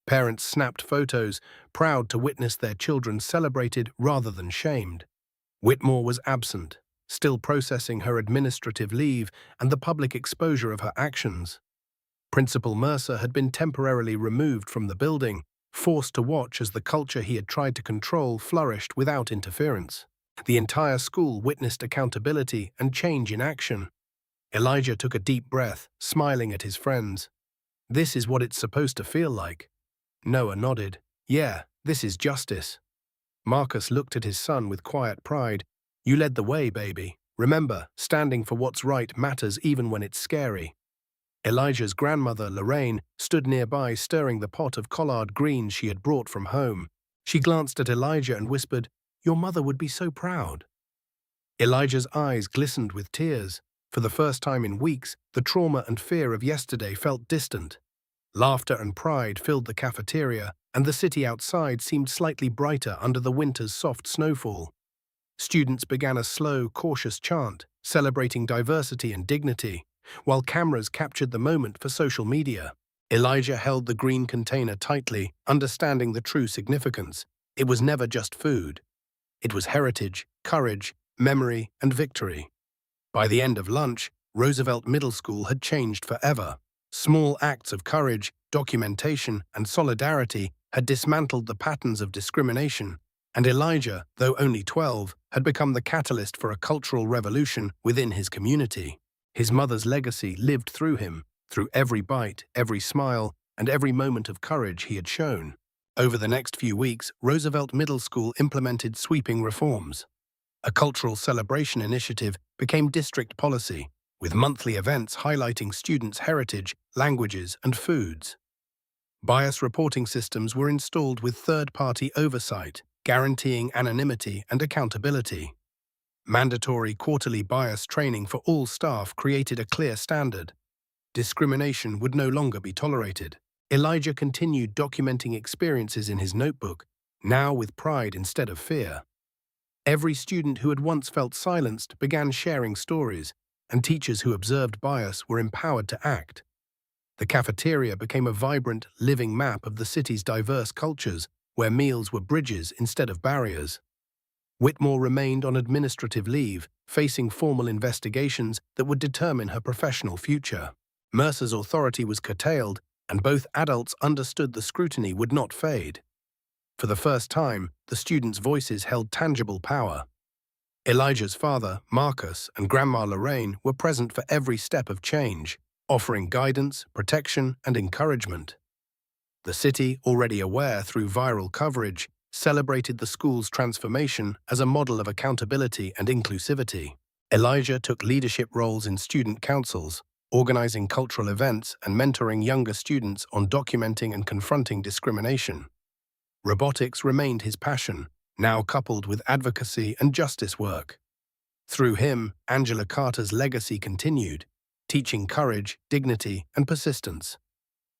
Parents snapped photos, proud to witness their children celebrated rather than shamed. Whitmore was absent, still processing her administrative leave and the public exposure of her actions. Principal Mercer had been temporarily removed from the building, forced to watch as the culture he had tried to control flourished without interference. The entire school witnessed accountability and change in action. Elijah took a deep breath, smiling at his friends. "This is what it's supposed to feel like." Noah nodded. "Yeah, this is justice." Marcus looked at his son with quiet pride. "You led the way, baby. Remember, standing for what's right matters even when it's scary." Elijah's grandmother, Lorraine, stood nearby stirring the pot of collard greens she had brought from home. She glanced at Elijah and whispered, "Your mother would be so proud." Elijah's eyes glistened with tears. For the first time in weeks, the trauma and fear of yesterday felt distant. Laughter and pride filled the cafeteria, and the city outside seemed slightly brighter under the winter's soft snowfall. Students began a slow, cautious chant, celebrating diversity and dignity, while cameras captured the moment for social media. Elijah held the green container tightly, understanding the true significance. It was never just food. It was heritage, courage, memory, and victory. By the end of lunch, Roosevelt Middle School had changed forever. Small acts of courage, documentation, and solidarity had dismantled the patterns of discrimination, and Elijah, though only 12, had become the catalyst for a cultural revolution within his community. His mother's legacy lived through him, through every bite, every smile, and every moment of courage he had shown. Over the next few weeks, Roosevelt Middle School implemented sweeping reforms. A cultural celebration initiative became district policy, with monthly events highlighting students' heritage, languages, and foods. Bias reporting systems were installed with third-party oversight, guaranteeing anonymity and accountability. Mandatory quarterly bias training for all staff created a clear standard. Discrimination would no longer be tolerated. Elijah continued documenting experiences in his notebook, now with pride instead of fear. Every student who had once felt silenced began sharing stories, and teachers who observed bias were empowered to act. The cafeteria became a vibrant, living map of the city's diverse cultures, where meals were bridges instead of barriers. Whitmore remained on administrative leave, facing formal investigations that would determine her professional future. Mercer's authority was curtailed, and both adults understood the scrutiny would not fade. For the first time, the students' voices held tangible power. Elijah's father, Marcus, and Grandma Lorraine were present for every step of change, offering guidance, protection, and encouragement. The city, already aware through viral coverage, celebrated the school's transformation as a model of accountability and inclusivity. Elijah took leadership roles in student councils, organizing cultural events and mentoring younger students on documenting and confronting discrimination. Robotics remained his passion, now coupled with advocacy and justice work. Through him, Angela Carter's legacy continued, teaching courage, dignity, and persistence.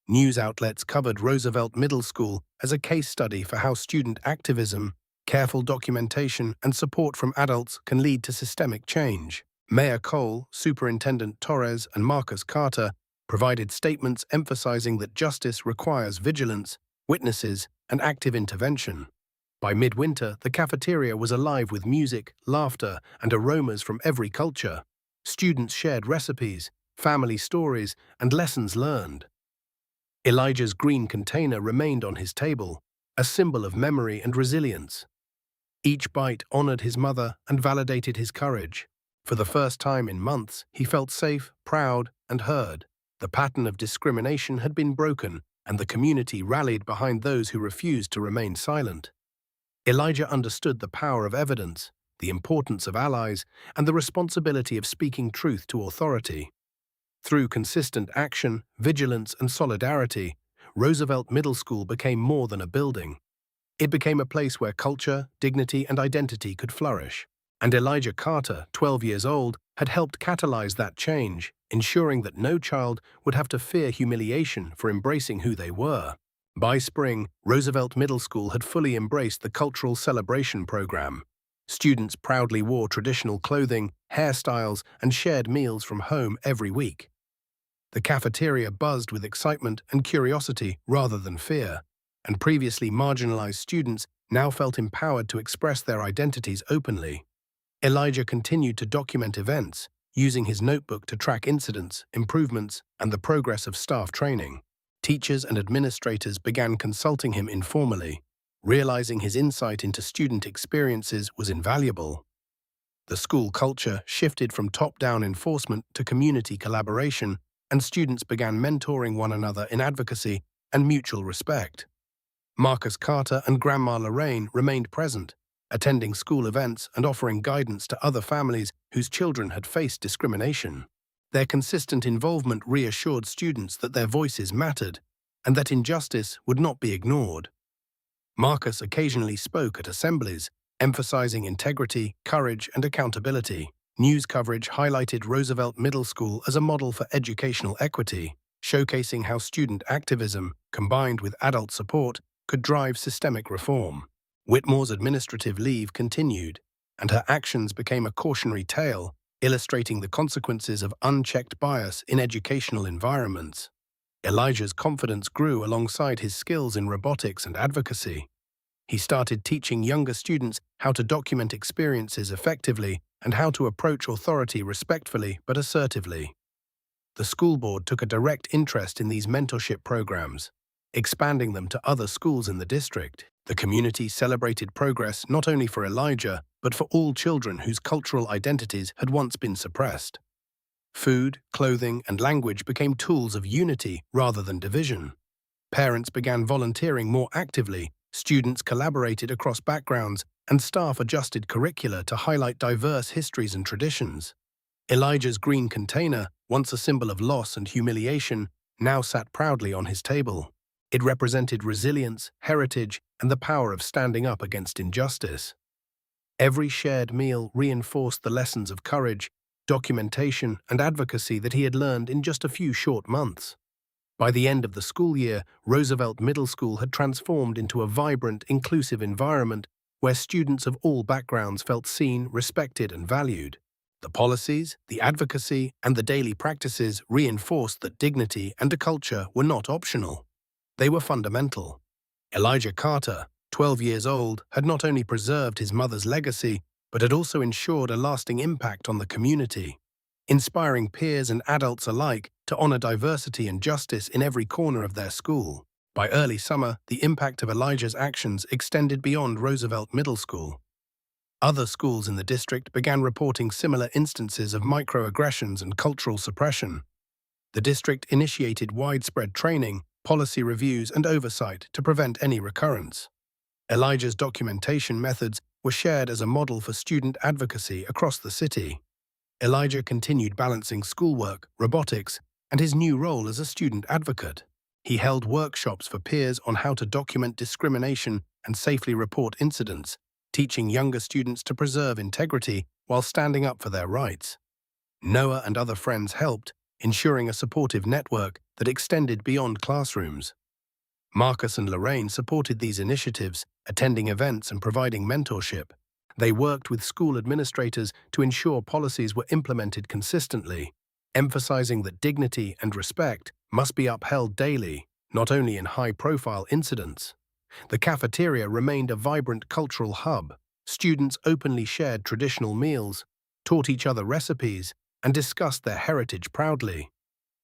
News outlets covered Roosevelt Middle School as a case study for how student activism, careful documentation, and support from adults can lead to systemic change. Mayor Cole, Superintendent Torres, and Marcus Carter provided statements emphasizing that justice requires vigilance, witnesses, and active intervention. By midwinter, the cafeteria was alive with music, laughter, and aromas from every culture. Students shared recipes, family stories, and lessons learned. Elijah's green container remained on his table, a symbol of memory and resilience. Each bite honored his mother and validated his courage. For the first time in months, he felt safe, proud, and heard. The pattern of discrimination had been broken, and the community rallied behind those who refused to remain silent. Elijah understood the power of evidence, the importance of allies, and the responsibility of speaking truth to authority. Through consistent action, vigilance, and solidarity, Roosevelt Middle School became more than a building. It became a place where culture, dignity, and identity could flourish. And Elijah Carter, 12 years old, had helped catalyze that change, ensuring that no child would have to fear humiliation for embracing who they were. By spring, Roosevelt Middle School had fully embraced the cultural celebration program. Students proudly wore traditional clothing, hairstyles, and shared meals from home every week. The cafeteria buzzed with excitement and curiosity rather than fear, and previously marginalized students now felt empowered to express their identities openly. Elijah continued to document events, using his notebook to track incidents, improvements, and the progress of staff training. Teachers and administrators began consulting him informally, realizing his insight into student experiences was invaluable. The school culture shifted from top-down enforcement to community collaboration, and students began mentoring one another in advocacy and mutual respect. Marcus Carter and Grandma Lorraine remained present, attending school events and offering guidance to other families whose children had faced discrimination. Their consistent involvement reassured students that their voices mattered and that injustice would not be ignored. Marcus occasionally spoke at assemblies, emphasizing integrity, courage, and accountability. News coverage highlighted Roosevelt Middle School as a model for educational equity, showcasing how student activism, combined with adult support, could drive systemic reform. Whitmore's administrative leave continued, and her actions became a cautionary tale, illustrating the consequences of unchecked bias in educational environments. Elijah's confidence grew alongside his skills in robotics and advocacy. He started teaching younger students how to document experiences effectively and how to approach authority respectfully but assertively. The school board took a direct interest in these mentorship programs, expanding them to other schools in the district. The community celebrated progress not only for Elijah, but for all children whose cultural identities had once been suppressed. Food, clothing, and language became tools of unity rather than division. Parents began volunteering more actively, students collaborated across backgrounds, and staff adjusted curricula to highlight diverse histories and traditions. Elijah's green container, once a symbol of loss and humiliation, now sat proudly on his table. It represented resilience, heritage, and the power of standing up against injustice. Every shared meal reinforced the lessons of courage, documentation, and advocacy that he had learned in just a few short months. By the end of the school year, Roosevelt Middle School had transformed into a vibrant, inclusive environment where students of all backgrounds felt seen, respected, and valued. The policies, the advocacy, and the daily practices reinforced that dignity and a culture were not optional. They were fundamental. Elijah Carter, 12 years old, had not only preserved his mother's legacy, but had also ensured a lasting impact on the community, inspiring peers and adults alike to honor diversity and justice in every corner of their school. By early summer, the impact of Elijah's actions extended beyond Roosevelt Middle School. Other schools in the district began reporting similar instances of microaggressions and cultural suppression. The district initiated widespread training, policy reviews, and oversight to prevent any recurrence. Elijah's documentation methods were shared as a model for student advocacy across the city. Elijah continued balancing schoolwork, robotics, and his new role as a student advocate. He held workshops for peers on how to document discrimination and safely report incidents, teaching younger students to preserve integrity while standing up for their rights. Noah and other friends helped, ensuring a supportive network that extended beyond classrooms. Marcus and Lorraine supported these initiatives, attending events and providing mentorship. They worked with school administrators to ensure policies were implemented consistently, emphasizing that dignity and respect must be upheld daily, not only in high-profile incidents. The cafeteria remained a vibrant cultural hub. Students openly shared traditional meals, taught each other recipes, and discussed their heritage proudly.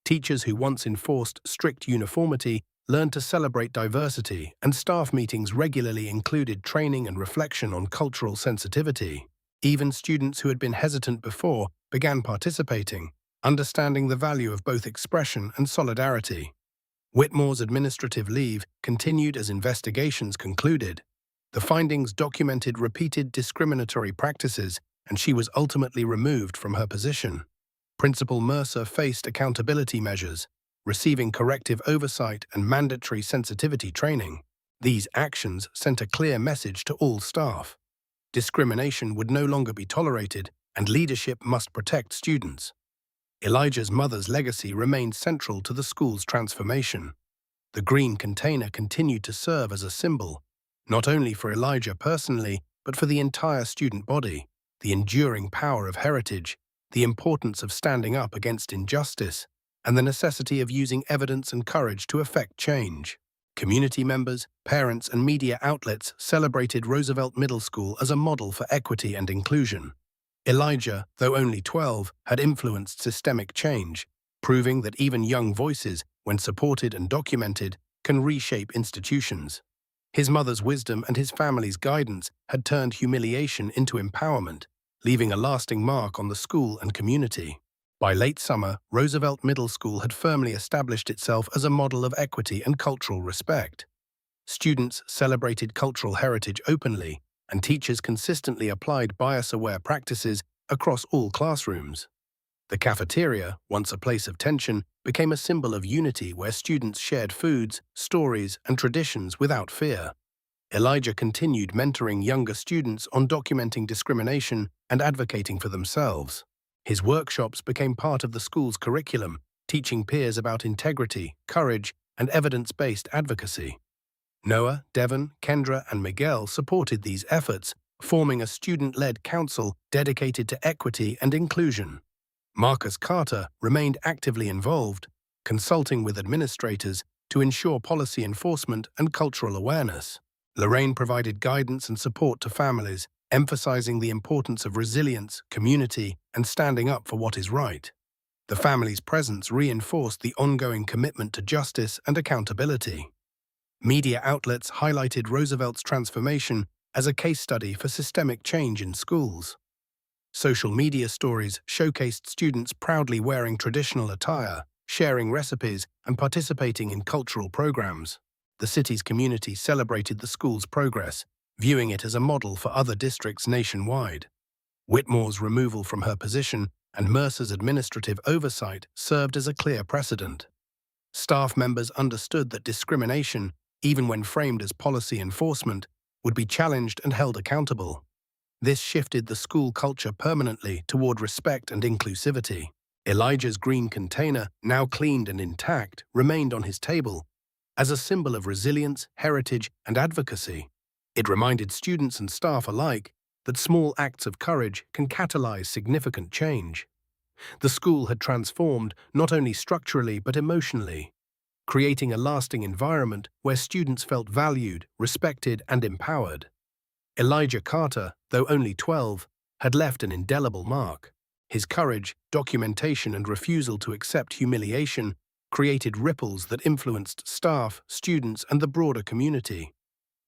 Teachers who once enforced strict uniformity learned to celebrate diversity, and staff meetings regularly included training and reflection on cultural sensitivity. Even students who had been hesitant before began participating, understanding the value of both expression and solidarity. Whitmore's administrative leave continued as investigations concluded. The findings documented repeated discriminatory practices, and she was ultimately removed from her position. Principal Mercer faced accountability measures, receiving corrective oversight and mandatory sensitivity training. These actions sent a clear message to all staff. Discrimination would no longer be tolerated, and leadership must protect students. Elijah's mother's legacy remained central to the school's transformation. The green container continued to serve as a symbol, not only for Elijah personally, but for the entire student body. The enduring power of heritage, the importance of standing up against injustice, and the necessity of using evidence and courage to effect change. Community members, parents, and media outlets celebrated Roosevelt Middle School as a model for equity and inclusion. Elijah, though only 12, had influenced systemic change, proving that even young voices, when supported and documented, can reshape institutions. His mother's wisdom and his family's guidance had turned humiliation into empowerment, leaving a lasting mark on the school and community. By late summer, Roosevelt Middle School had firmly established itself as a model of equity and cultural respect. Students celebrated cultural heritage openly, and teachers consistently applied bias-aware practices across all classrooms. The cafeteria, once a place of tension, became a symbol of unity where students shared foods, stories, and traditions without fear. Elijah continued mentoring younger students on documenting discrimination and advocating for themselves. His workshops became part of the school's curriculum, teaching peers about integrity, courage, and evidence-based advocacy. Noah, Devon, Kendra, and Miguel supported these efforts, forming a student-led council dedicated to equity and inclusion. Marcus Carter remained actively involved, consulting with administrators to ensure policy enforcement and cultural awareness. Lorraine provided guidance and support to families, emphasizing the importance of resilience, community, and standing up for what is right. The family's presence reinforced the ongoing commitment to justice and accountability. Media outlets highlighted Roosevelt's transformation as a case study for systemic change in schools. Social media stories showcased students proudly wearing traditional attire, sharing recipes, and participating in cultural programs. The city's community celebrated the school's progress, viewing it as a model for other districts nationwide. Whitmore's removal from her position and Mercer's administrative oversight served as a clear precedent. Staff members understood that discrimination, even when framed as policy enforcement, would be challenged and held accountable. This shifted the school culture permanently toward respect and inclusivity. Elijah's green container, now cleaned and intact, remained on his table as a symbol of resilience, heritage, and advocacy. It reminded students and staff alike that small acts of courage can catalyze significant change. The school had transformed not only structurally but emotionally, creating a lasting environment where students felt valued, respected, and empowered. Elijah Carter, though only 12, had left an indelible mark. His courage, documentation, and refusal to accept humiliation created ripples that influenced staff, students, and the broader community.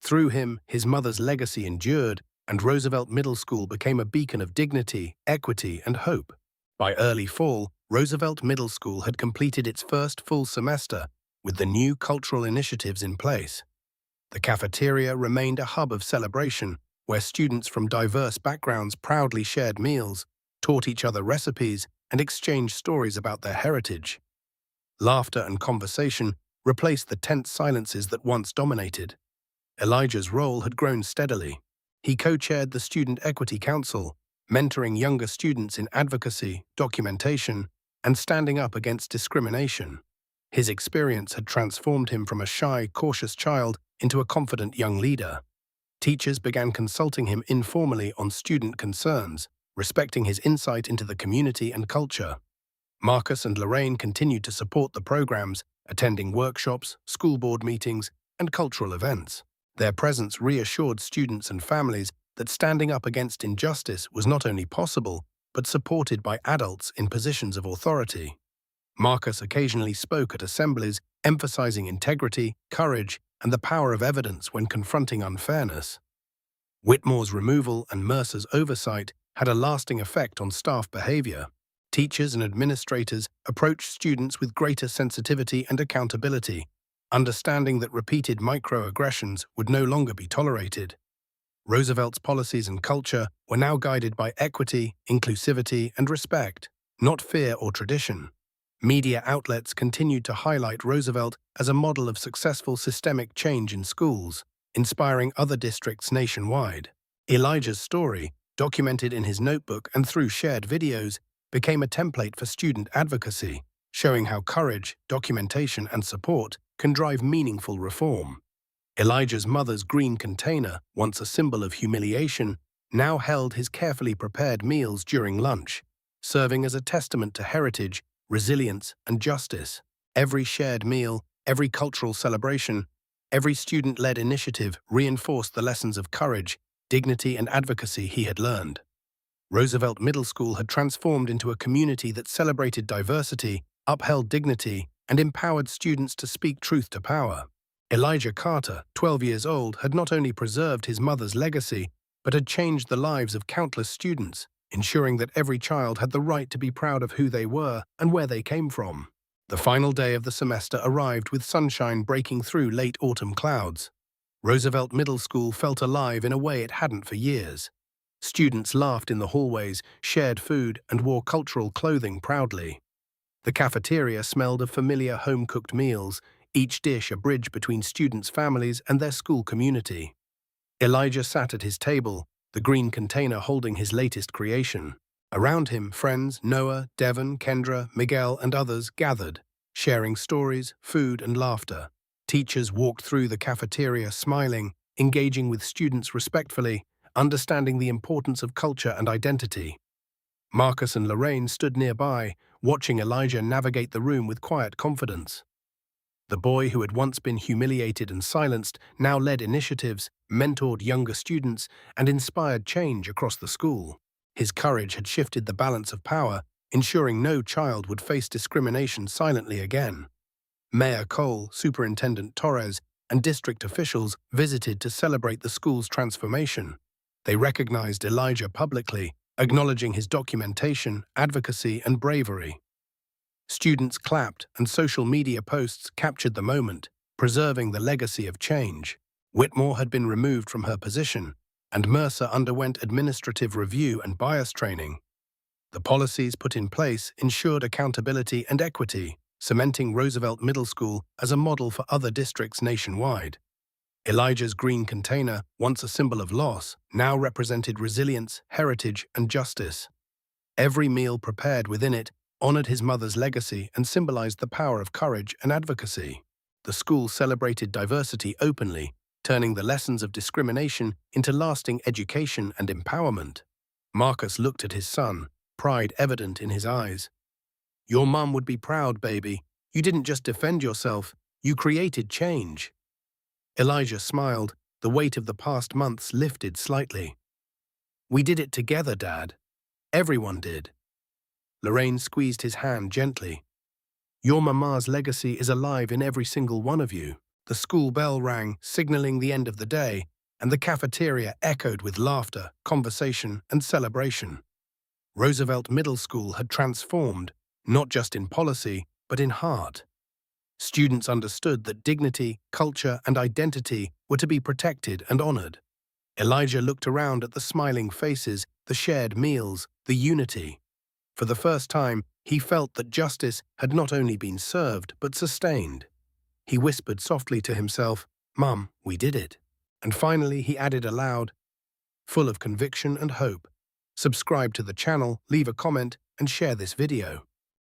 Through him, his mother's legacy endured, and Roosevelt Middle School became a beacon of dignity, equity, and hope. By early fall, Roosevelt Middle School had completed its first full semester, with the new cultural initiatives in place. The cafeteria remained a hub of celebration, where students from diverse backgrounds proudly shared meals, taught each other recipes, and exchanged stories about their heritage. Laughter and conversation replaced the tense silences that once dominated. Elijah's role had grown steadily. He co-chaired the Student Equity Council, mentoring younger students in advocacy, documentation, and standing up against discrimination. His experience had transformed him from a shy, cautious child into a confident young leader. Teachers began consulting him informally on student concerns, respecting his insight into the community and culture. Marcus and Lorraine continued to support the programs, attending workshops, school board meetings, and cultural events. Their presence reassured students and families that standing up against injustice was not only possible, but supported by adults in positions of authority. Marcus occasionally spoke at assemblies, emphasizing integrity, courage, and the power of evidence when confronting unfairness. Whitmore's removal and Mercer's oversight had a lasting effect on staff behavior. Teachers and administrators approached students with greater sensitivity and accountability, understanding that repeated microaggressions would no longer be tolerated. Roosevelt's policies and culture were now guided by equity, inclusivity, and respect, not fear or tradition. Media outlets continued to highlight Roosevelt as a model of successful systemic change in schools, inspiring other districts nationwide. Elijah's story, documented in his notebook and through shared videos, became a template for student advocacy, showing how courage, documentation, and support can drive meaningful reform. Elijah's mother's green container, once a symbol of humiliation, now held his carefully prepared meals during lunch, serving as a testament to heritage, resilience, and justice. Every shared meal, every cultural celebration, every student-led initiative reinforced the lessons of courage, dignity, and advocacy he had learned. Roosevelt Middle School had transformed into a community that celebrated diversity, upheld dignity, and empowered students to speak truth to power. Elijah Carter, 12 years old, had not only preserved his mother's legacy, but had changed the lives of countless students, ensuring that every child had the right to be proud of who they were and where they came from. The final day of the semester arrived with sunshine breaking through late autumn clouds. Roosevelt Middle School felt alive in a way it hadn't for years. Students laughed in the hallways, shared food, and wore cultural clothing proudly. The cafeteria smelled of familiar home-cooked meals, each dish a bridge between students' families and their school community. Elijah sat at his table, the green container holding his latest creation. Around him, friends Noah, Devon, Kendra, Miguel, and others gathered, sharing stories, food, and laughter. Teachers walked through the cafeteria smiling, engaging with students respectfully, understanding the importance of culture and identity. Marcus and Lorraine stood nearby, watching Elijah navigate the room with quiet confidence. The boy who had once been humiliated and silenced now led initiatives, mentored younger students, and inspired change across the school. His courage had shifted the balance of power, ensuring no child would face discrimination silently again. Mayor Cole, Superintendent Torres, and district officials visited to celebrate the school's transformation. They recognized Elijah publicly, acknowledging his documentation, advocacy, and bravery. Students clapped, and social media posts captured the moment, preserving the legacy of change. Whitmore had been removed from her position, and Mercer underwent administrative review and bias training. The policies put in place ensured accountability and equity, cementing Roosevelt Middle School as a model for other districts nationwide. Elijah's green container, once a symbol of loss, now represented resilience, heritage, and justice. Every meal prepared within it honored his mother's legacy and symbolized the power of courage and advocacy. The school celebrated diversity openly, turning the lessons of discrimination into lasting education and empowerment. Marcus looked at his son, pride evident in his eyes. "Your mum would be proud, baby. You didn't just defend yourself, you created change." Elijah smiled, the weight of the past months lifted slightly. "We did it together, Dad. Everyone did." Lorraine squeezed his hand gently. "Your mama's legacy is alive in every single one of you." The school bell rang, signaling the end of the day, and the cafeteria echoed with laughter, conversation, and celebration. Roosevelt Middle School had transformed, not just in policy, but in heart. Students understood that dignity, culture, and identity were to be protected and honored. Elijah looked around at the smiling faces, the shared meals, the unity. For the first time, he felt that justice had not only been served, but sustained. He whispered softly to himself, "Mum, we did it." And finally he added aloud, full of conviction and hope, "Subscribe to the channel, leave a comment, and share this video."